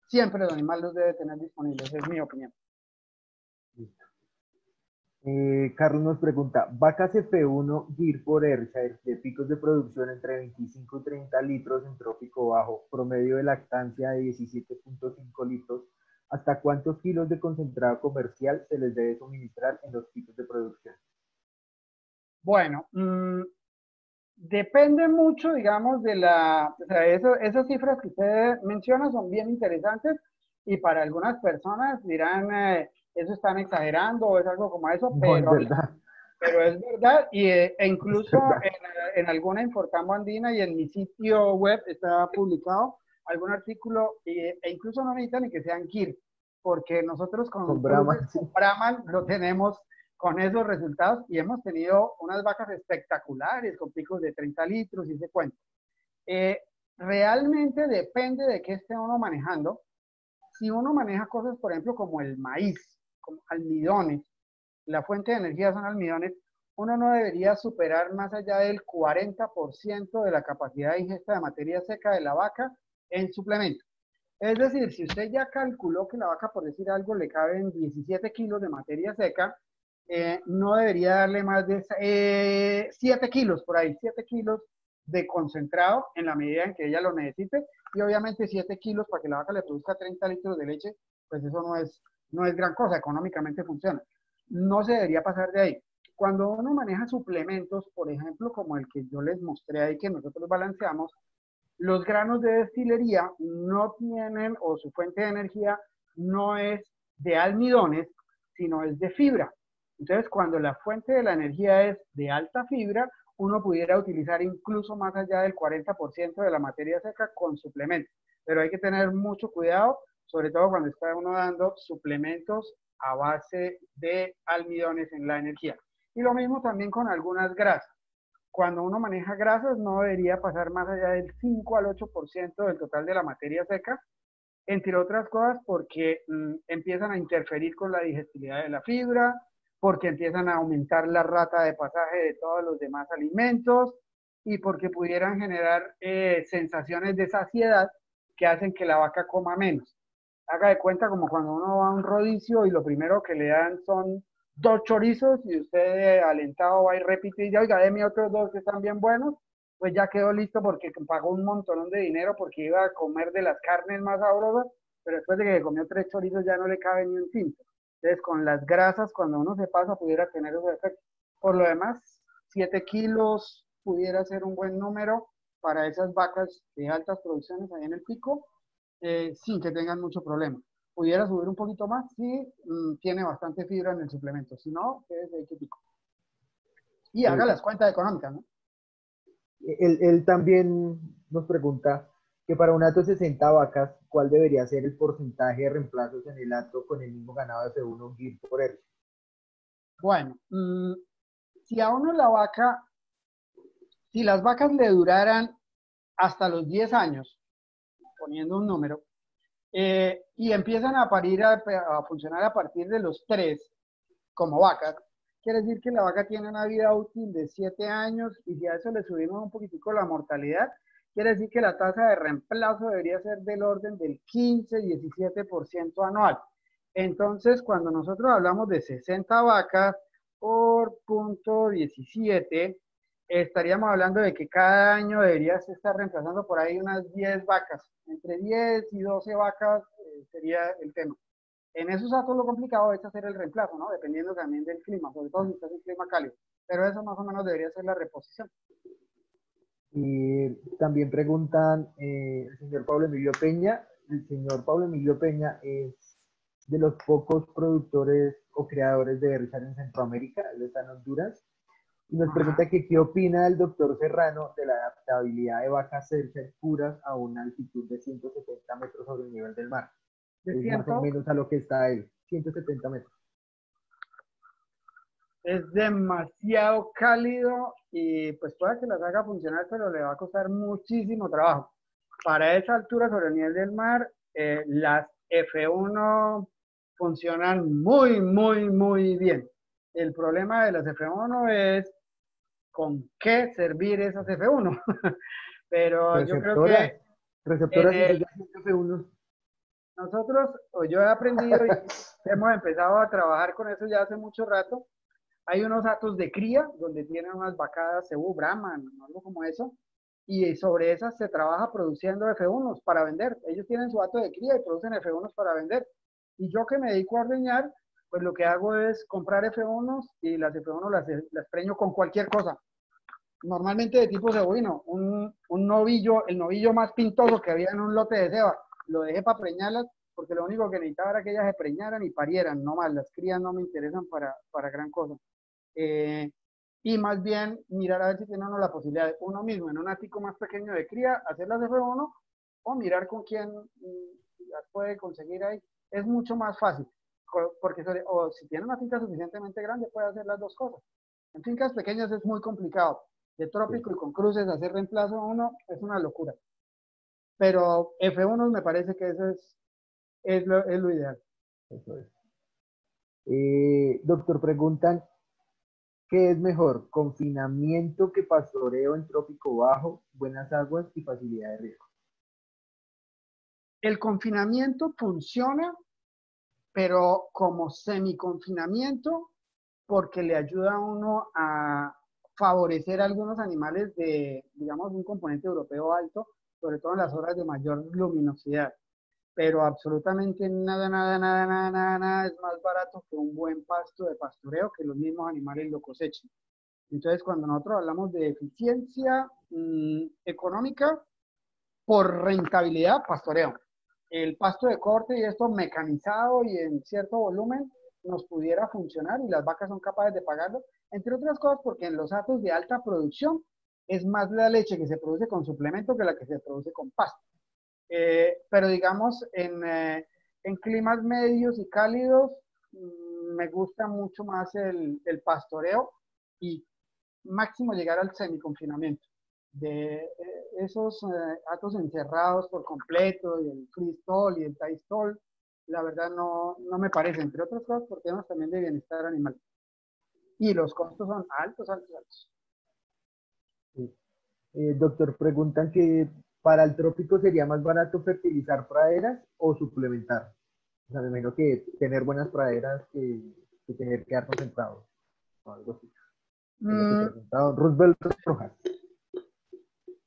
siempre el animal los debe tener disponibles, es mi opinión. Carlos nos pregunta, vacas F1 Gir por Ayrshire de picos de producción entre 25 y 30 litros en trópico bajo, promedio de lactancia de 17.5 litros, ¿hasta cuántos kilos de concentrado comercial se les debe suministrar en los picos de producción? Bueno, depende mucho, digamos, o sea, esas cifras que usted menciona son bien interesantes y para algunas personas dirán, eso están exagerando o es algo como eso, No, es verdad. pero es verdad e Es incluso verdad. en alguna Infortambo Andina y en mi sitio web está publicado algún artículo e incluso no necesitan ni que sean KIR, porque nosotros con Con cruces Brahma, sí. con Brahman lo tenemos con esos resultados y hemos tenido unas vacas espectaculares con picos de 30 litros y ese cuento. Realmente depende de qué esté uno manejando. Si uno maneja cosas, por ejemplo, como el maíz, como almidones, la fuente de energía son almidones, uno no debería superar más allá del 40% de la capacidad de ingesta de materia seca de la vaca en suplemento. Es decir, si usted ya calculó que la vaca, por decir algo, le caben 17 kilos de materia seca, no debería darle más de 7 kilos por ahí, 7 kilos de concentrado en la medida en que ella lo necesite. Y obviamente 7 kilos para que la vaca le produzca 30 litros de leche, pues eso no es gran cosa, económicamente funciona. No se debería pasar de ahí. Cuando uno maneja suplementos, por ejemplo, como el que yo les mostré ahí, que nosotros balanceamos, los granos de destilería no tienen, o su fuente de energía no es de almidones, sino es de fibra. Entonces, cuando la fuente de la energía es de alta fibra, uno pudiera utilizar incluso más allá del 40% de la materia seca con suplementos. Pero hay que tener mucho cuidado, sobre todo cuando está uno dando suplementos a base de almidones en la energía. Y lo mismo también con algunas grasas. Cuando uno maneja grasas no debería pasar más allá del 5 al 8% del total de la materia seca, entre otras cosas porque empiezan a interferir con la digestibilidad de la fibra, porque empiezan a aumentar la rata de pasaje de todos los demás alimentos y porque pudieran generar sensaciones de saciedad que hacen que la vaca coma menos. Haga de cuenta como cuando uno va a un rodicio y lo primero que le dan son 2 chorizos y usted alentado va y repite y ya, oiga, deme otros 2 que están bien buenos, pues ya quedó listo porque pagó un montón de dinero porque iba a comer de las carnes más sabrosas, pero después de que comió 3 chorizos ya no le cabe ni un tinto. Entonces, con las grasas, cuando uno se pasa, pudiera tener esos efectos. Por lo demás, 7 kilos pudiera ser un buen número para esas vacas de altas producciones ahí en el pico, sin que tengan mucho problema. Pudiera subir un poquito más si tiene bastante fibra en el suplemento. Si no, es de que pico. Y haga las cuentas económicas, ¿no? Él también nos pregunta que para un hato de 60 vacas, ¿cuál debería ser el porcentaje de reemplazos en el hato con el mismo ganado de F1 GIR por él? Bueno, si a uno la vaca, si las vacas le duraran hasta los 10 años, poniendo un número, y empiezan a parir a funcionar a partir de los 3 como vacas, quiere decir que la vaca tiene una vida útil de 7 años y si a eso le subimos un poquitico la mortalidad, quiere decir que la tasa de reemplazo debería ser del orden del 15-17% anual. Entonces, cuando nosotros hablamos de 60 vacas por punto 17, estaríamos hablando de que cada año deberías estar reemplazando por ahí unas 10 vacas. Entre 10 y 12 vacas sería el tema. En esos datos lo complicado es hacer el reemplazo, ¿no? Dependiendo también del clima, sobre todo si está en clima cálido. Pero eso más o menos debería ser la reposición. Y también preguntan el señor Pablo Emilio Peña. El señor Pablo Emilio Peña es de los pocos productores o creadores de berrizal en Centroamérica. Él está en Honduras. Y nos pregunta que qué opina el doctor Serrano de la adaptabilidad de vacas cercas puras a una altitud de 170 metros sobre el nivel del mar. Es más o menos a lo que está él, 170 metros. Es demasiado cálido y pues puede que las haga funcionar, pero le va a costar muchísimo trabajo. Para esa altura sobre el nivel del mar, las F1 funcionan muy, muy, muy bien. El problema de las F1 es con qué servir esas F1. Pero yo creo que receptoras y F1. Nosotros, o yo he aprendido y hemos empezado a trabajar con eso ya hace mucho rato. Hay unos hatos de cría donde tienen unas vacadas cebú, brahman, algo como eso, y sobre esas se trabaja produciendo F1s para vender. Ellos tienen su hato de cría y producen F1s para vender. Y yo que me dedico a ordeñar, pues lo que hago es comprar F1s y las F1 las preño con cualquier cosa. Normalmente de tipo cebuino, un novillo, el novillo más pintoso que había en un lote de ceba, lo dejé para preñarlas porque lo único que necesitaba era que ellas se preñaran y parieran, no más, las crías no me interesan para gran cosa. Y más bien mirar a ver si tiene uno la posibilidad de uno mismo en un ático más pequeño de cría, hacer las F1 o mirar con quién las puede conseguir ahí. Es mucho más fácil. porque o si tiene una finca suficientemente grande puede hacer las dos cosas. En fincas pequeñas es muy complicado. De trópico y con cruces hacer reemplazo a uno es una locura. Pero F1 me parece que eso es lo ideal. Eso es. Doctor, preguntan, ¿qué es mejor? ¿Confinamiento que pastoreo en trópico bajo, buenas aguas y facilidad de riego? El confinamiento funciona, pero como semiconfinamiento, porque le ayuda a uno a favorecer a algunos animales de, digamos, un componente europeo alto, sobre todo en las horas de mayor luminosidad. Pero absolutamente nada, nada, nada, nada, nada, nada es más barato que un buen pasto de pastoreo que los mismos animales lo cosechen. Entonces, cuando nosotros hablamos de eficiencia económica por rentabilidad, pastoreo. El pasto de corte y esto mecanizado y en cierto volumen nos pudiera funcionar y las vacas son capaces de pagarlo, entre otras cosas porque en los hatos de alta producción es más la leche que se produce con suplemento que la que se produce con pasto. Pero digamos, en climas medios y cálidos, me gusta mucho más el pastoreo y máximo llegar al semiconfinamiento. De esos hatos encerrados por completo, y el freestall y el tie-stall, la verdad no me parece, entre otras cosas, por temas también de bienestar animal. Y los costos son altos, altos, altos. Sí. Doctor, preguntan que para el trópico sería más barato fertilizar praderas o suplementar. O sea, me imagino que tener buenas praderas que tener que dar concentrados o algo así. Es lo que pregunta don Roosevelt Rojas.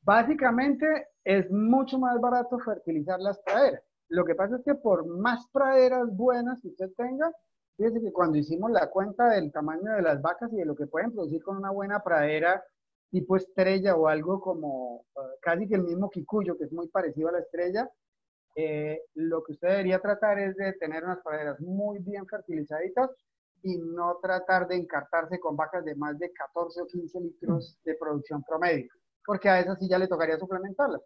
Básicamente es mucho más barato fertilizar las praderas. Lo que pasa es que por más praderas buenas que usted tenga, fíjese que cuando hicimos la cuenta del tamaño de las vacas y de lo que pueden producir con una buena pradera tipo estrella o algo como casi que el mismo quicuyo, que es muy parecido a la estrella, lo que usted debería tratar es de tener unas praderas muy bien fertilizaditas y no tratar de encartarse con vacas de más de 14 o 15 litros de producción promedio, porque a esas sí ya le tocaría suplementarlas.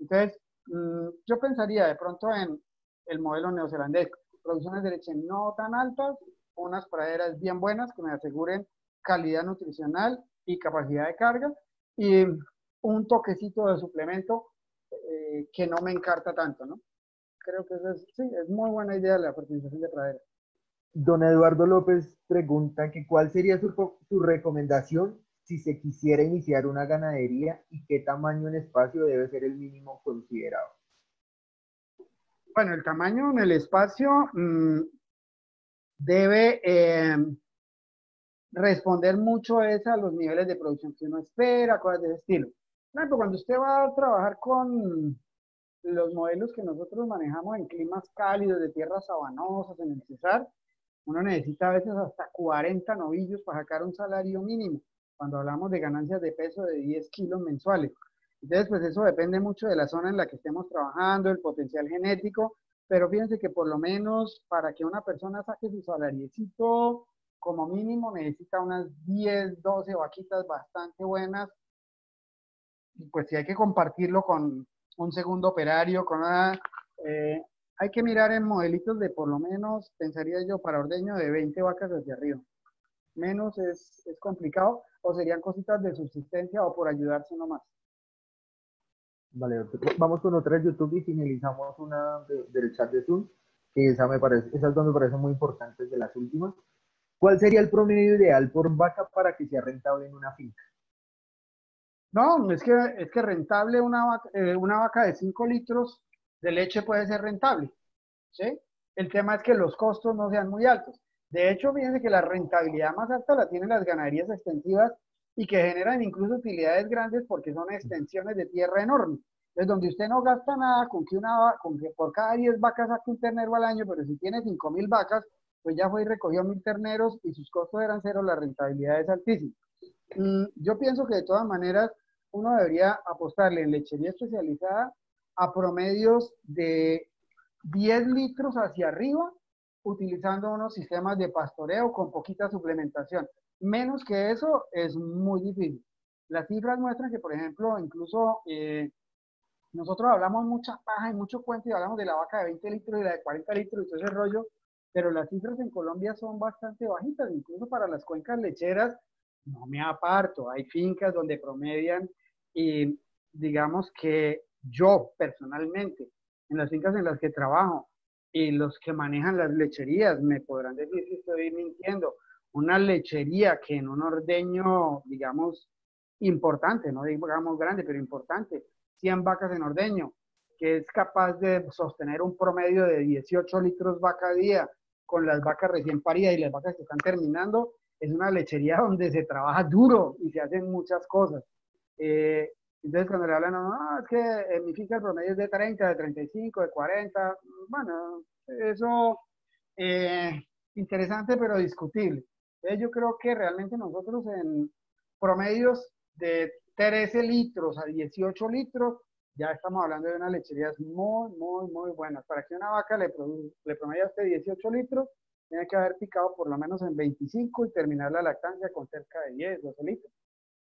Entonces, yo pensaría de pronto en el modelo neozelandés, producciones de leche no tan altas, unas praderas bien buenas que me aseguren calidad nutricional y capacidad de carga, y un toquecito de suplemento que no me encarta tanto, ¿no? Creo que eso es, sí, es muy buena idea la fertilización de pradera. Don Eduardo López pregunta que cuál sería su recomendación si se quisiera iniciar una ganadería y qué tamaño en espacio debe ser el mínimo considerado. Bueno, el tamaño en el espacio debe responder mucho a los niveles de producción que uno espera, cosas de ese estilo. Por ejemplo, cuando usted va a trabajar con los modelos que nosotros manejamos en climas cálidos, de tierras sabanosas, en el Cesar, uno necesita a veces hasta 40 novillos para sacar un salario mínimo, cuando hablamos de ganancias de peso de 10 kilos mensuales. Entonces, pues eso depende mucho de la zona en la que estemos trabajando, el potencial genético, pero fíjense que por lo menos para que una persona saque su salariecito, como mínimo necesita unas 10, 12 vaquitas bastante buenas, y pues si hay que compartirlo con un segundo operario, hay que mirar en modelitos de por lo menos, pensaría yo, para ordeño de 20 vacas hacia arriba. Menos es complicado, o serían cositas de subsistencia o por ayudarse nomás. Vale, doctor. Vamos con otra de YouTube y finalizamos una del chat de Zoom, que esas dos me parecen muy importantes de las últimas. ¿Cuál sería el promedio ideal por vaca para que sea rentable en una finca? No, es que rentable una vaca de 5 litros de leche puede ser rentable, ¿sí? El tema es que los costos no sean muy altos. De hecho, fíjense que la rentabilidad más alta la tienen las ganaderías extensivas y que generan incluso utilidades grandes porque son extensiones de tierra enormes. Entonces, donde usted no gasta nada con que por cada 10 vacas saque un ternero al año, pero si tiene 5.000 vacas, pues ya fue y recogió 1.000 terneros y sus costos eran cero, la rentabilidad es altísima. Yo pienso que de todas maneras uno debería apostarle en lechería especializada a promedios de 10 litros hacia arriba, utilizando unos sistemas de pastoreo con poquita suplementación. Menos que eso es muy difícil. Las cifras muestran que, por ejemplo, incluso nosotros hablamos mucha paja y mucho cuento y hablamos de la vaca de 20 litros y la de 40 litros y todo ese rollo, pero las cifras en Colombia son bastante bajitas, incluso para las cuencas lecheras, no me aparto. Hay fincas donde promedian y digamos que yo personalmente, en las fincas en las que trabajo y los que manejan las lecherías me podrán decir si estoy mintiendo. Una lechería que en un ordeño, digamos, importante, no digamos grande, pero importante, 100 vacas en ordeño, que es capaz de sostener un promedio de 18 litros vaca a día con las vacas recién paridas y las vacas que están terminando, es una lechería donde se trabaja duro y se hacen muchas cosas. Eh, entonces, cuando le hablan, no, es que en mi finca el promedio es de 30, de 35, de 40, bueno, eso eh, interesante pero discutible. Entonces, yo creo que realmente nosotros en promedios de 13 litros a 18 litros, ya estamos hablando de unas lecherías muy buenas. Para que una vaca le promedie a usted 18 litros, tiene que haber picado por lo menos en 25 y terminar la lactancia con cerca de 10, 12 litros.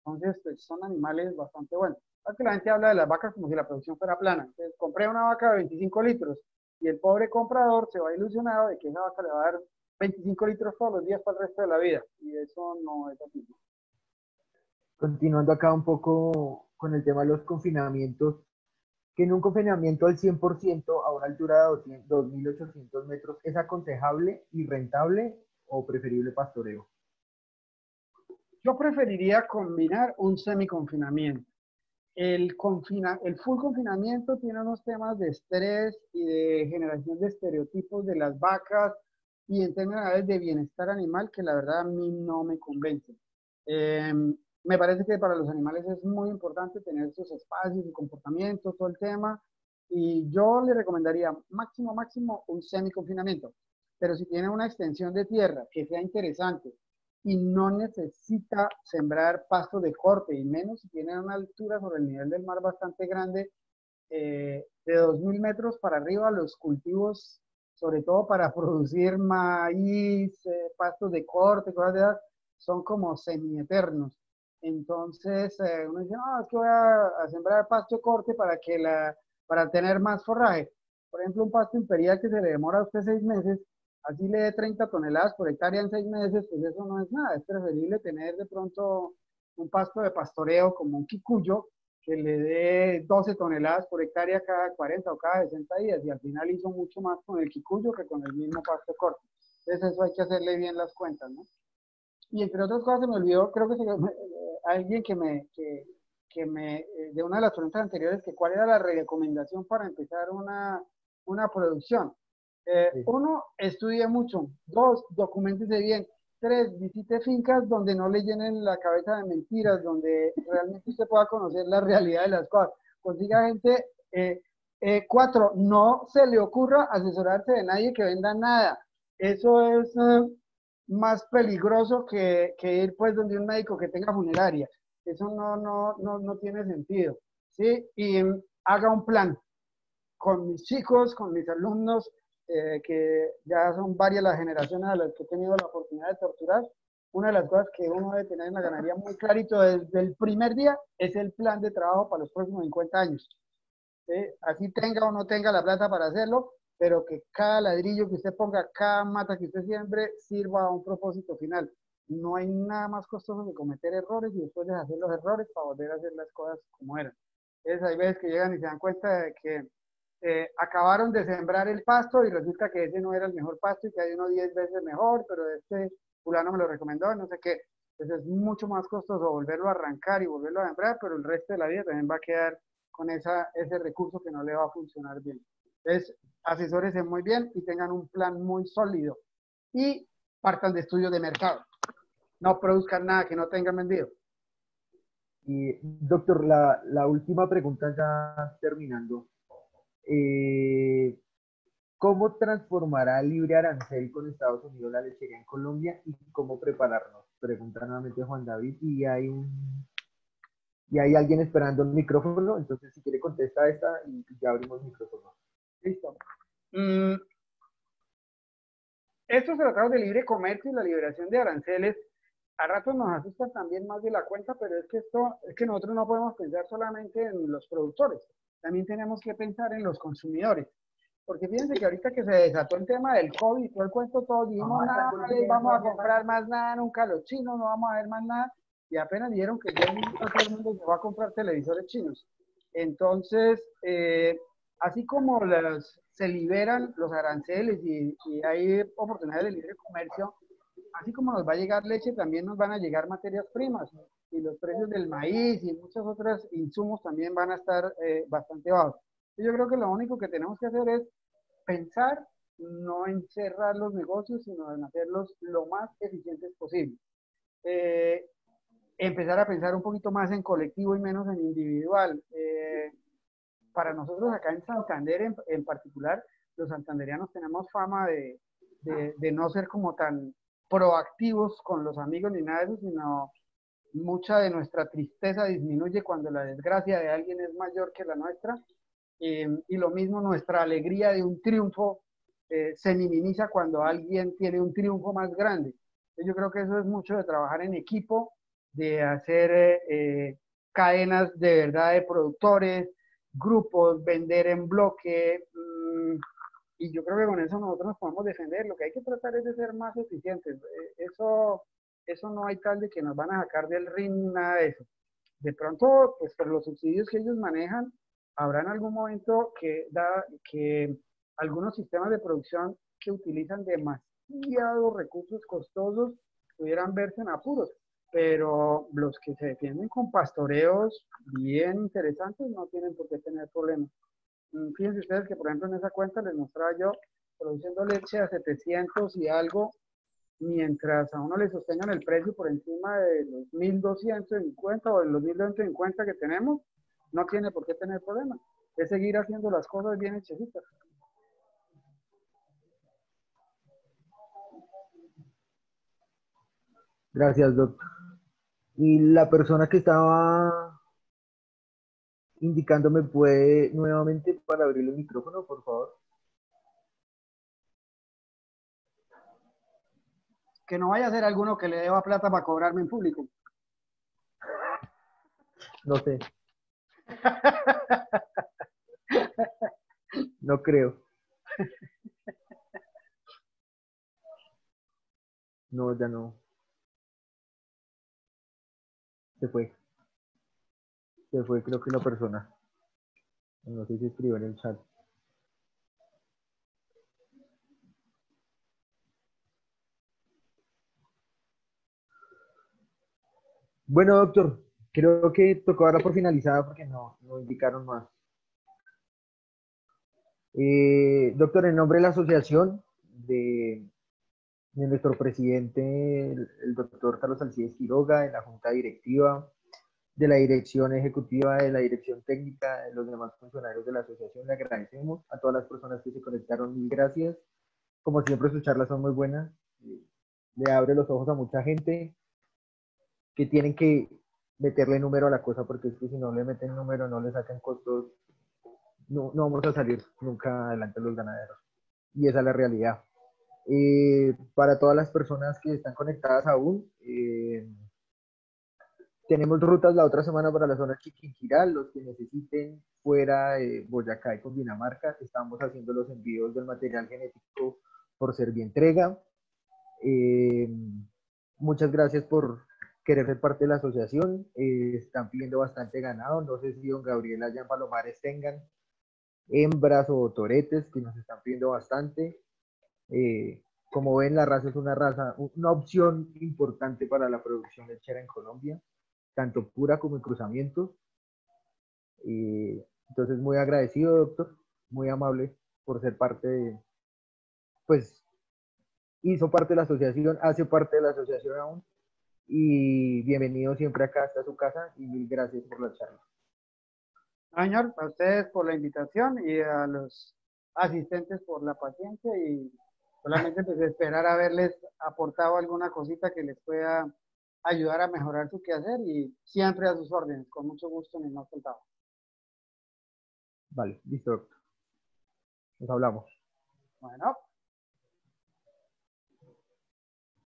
Entonces, pues, son animales bastante buenos. Porque la gente habla de las vacas como si la producción fuera plana. Entonces, compré una vaca de 25 litros y el pobre comprador se va ilusionado de que esa vaca le va a dar 25 litros todos los días para el resto de la vida. Y eso no es así. Continuando acá un poco con el tema de los confinamientos, que en un confinamiento al 100% a una altura de 2.800 metros es aconsejable y rentable o preferible pastoreo. Yo preferiría combinar un semiconfinamiento. El full confinamiento tiene unos temas de estrés y de generación de estereotipos de las vacas y en términos de bienestar animal que la verdad a mí no me convence. Eh, Me parece que para los animales es muy importante tener sus espacios y comportamientos, todo el tema, y yo le recomendaría máximo un semi-confinamiento. Pero si tiene una extensión de tierra que sea interesante y no necesita sembrar pasto de corte, y menos si tiene una altura sobre el nivel del mar bastante grande, de 2.000 metros para arriba, los cultivos, sobre todo para producir maíz, pastos de corte, cosas de esas, son como semieternos. Entonces, uno dice, no, es que voy a sembrar pasto de corte para tener más forraje. Por ejemplo, un pasto imperial que se le demora a usted 6 meses, así le dé 30 toneladas por hectárea en 6 meses, pues eso no es nada. Es preferible tener de pronto un pasto de pastoreo como un quicuyo, que le dé 12 toneladas por hectárea cada 40 o cada 60 días, y al final hizo mucho más con el quicuyo que con el mismo pasto corto. Entonces eso hay que hacerle bien las cuentas, ¿no? Y entre otras cosas se me olvidó, creo que alguien de una de las preguntas anteriores, que cuál era la recomendación para empezar una producción. Sí. Uno, estudie mucho. Dos, documentese bien. Tres, visite fincas donde no le llenen la cabeza de mentiras, donde realmente usted pueda conocer la realidad de las cosas. Consiga gente. Cuatro, no se le ocurra asesorarse de nadie que venda nada. Eso es más peligroso que ir pues donde un médico que tenga funeraria. Eso no tiene sentido. ¿Sí? Y haga un plan con mis chicos, con mis alumnos, que ya son varias las generaciones a las que he tenido la oportunidad de torturar. Una de las cosas que uno debe tener en la ganadería muy clarito desde el primer día es el plan de trabajo para los próximos 50 años. ¿Sí? Así tenga o no tenga la plata para hacerlo, pero que cada ladrillo que usted ponga, cada mata que usted siembre, sirva a un propósito final. No hay nada más costoso que cometer errores y después de hacer los errores para volver a hacer las cosas como eran. Entonces hay veces que llegan y se dan cuenta de que acabaron de sembrar el pasto y resulta que ese no era el mejor pasto y que hay uno 10 veces mejor, pero este fulano me lo recomendó, no sé qué. Entonces es mucho más costoso volverlo a arrancar y volverlo a sembrar, pero el resto de la vida también va a quedar con ese recurso que no le va a funcionar bien. Entonces, asesórense muy bien y tengan un plan muy sólido y partan de estudios de mercado. No produzcan nada que no tengan vendido. Y doctor, la última pregunta ya terminando. Eh, ¿Cómo transformará el libre arancel con Estados Unidos la lechería en Colombia y cómo prepararnos? Pregunta nuevamente Juan David y hay alguien esperando el micrófono, entonces si quiere contesta esta y ya abrimos micrófono. Listo. Estos tratados de libre comercio y la liberación de aranceles a ratos nos asustan también más de la cuenta, pero es que nosotros no podemos pensar solamente en los productores, también tenemos que pensar en los consumidores. porque fíjense que ahorita que se desató el tema del COVID y todo el cuento, todos dijimos, nada, no les vamos a comprar más nada, nunca los chinos, no vamos a ver más nada, y apenas dijeron que ya todo el mundo se va a comprar televisores chinos. Entonces, así como se liberan los aranceles y hay oportunidades de libre comercio, así como nos va a llegar leche, también nos van a llegar materias primas y los precios del maíz y muchos otros insumos también van a estar bastante bajos. Yo creo que lo único que tenemos que hacer es pensar no en cerrar los negocios, sino en hacerlos lo más eficientes posible. Eh, Empezar a pensar un poquito más en colectivo y menos en individual. Para nosotros acá en Santander en particular, los santanderianos tenemos fama de no ser como tan proactivos con los amigos ni nada de eso, sino mucha de nuestra tristeza disminuye cuando la desgracia de alguien es mayor que la nuestra. Y lo mismo nuestra alegría de un triunfo se minimiza cuando alguien tiene un triunfo más grande. Yo creo que eso es mucho de trabajar en equipo, de hacer cadenas de verdad de productores, grupos, vender en bloque. Y yo creo que con eso nosotros nos podemos defender. Lo que hay que tratar es de ser más eficientes. Eso no hay tal de que nos van a sacar del ring, nada de eso. De pronto, pues por los subsidios que ellos manejan, habrá en algún momento que algunos sistemas de producción que utilizan demasiados recursos costosos pudieran verse en apuros, pero los que se defienden con pastoreos bien interesantes no tienen por qué tener problemas. Fíjense ustedes que, por ejemplo, en esa cuenta les mostraba yo produciendo leche a 700 y algo, mientras a uno le sostengan el precio por encima de los 1.250 o de los 1.250 que tenemos, no tiene por qué tener problemas. Es seguir haciendo las cosas bien hechecitas. Gracias, doctor. Y la persona que estaba indicándome puede nuevamente para abrir el micrófono, por favor. Que no vaya a ser alguno que le deba plata para cobrarme en público. No sé. No creo. No, ya no. Se fue. Se fue, creo que la persona. No sé si escribió en el chat. Bueno, doctor, creo que tocó darla por finalizada porque no indicaron más. Doctor, en nombre de la asociación de nuestro presidente, el doctor Carlos Alcides Quiroga, de la Junta Directiva, de la Dirección Ejecutiva, de la Dirección Técnica, de los demás funcionarios de la asociación, le agradecemos a todas las personas que se conectaron, mil gracias. Como siempre, sus charlas son muy buenas. Le abre los ojos a mucha gente que tienen que meterle número a la cosa, porque es que si no le meten número, no le sacan costos, no vamos a salir nunca adelante los ganaderos. Y esa es la realidad. Para todas las personas que están conectadas aún, tenemos rutas la otra semana para la zona Chiquinquirá. Los que necesiten fuera de Boyacá y Cundinamarca, estamos haciendo los envíos del material genético por Servientrega. Muchas gracias por querer ser parte de la asociación. Están pidiendo bastante ganado. No sé si don Gabriel allá en Palomares tengan hembras o toretes que nos están pidiendo bastante. Como ven, la raza es una opción importante para la producción lechera en Colombia, tanto pura como en cruzamientos. Entonces, muy agradecido, doctor, muy amable por ser parte pues, hizo parte de la asociación, hace parte de la asociación aún, y bienvenido siempre acá hasta su casa, y mil gracias por la charla. Señor, a ustedes por la invitación y a los asistentes por la paciencia y solamente pues esperar haberles aportado alguna cosita que les pueda ayudar a mejorar su quehacer y siempre a sus órdenes, con mucho gusto ni más faltaba. Vale, listo, doctor. Nos hablamos. Bueno.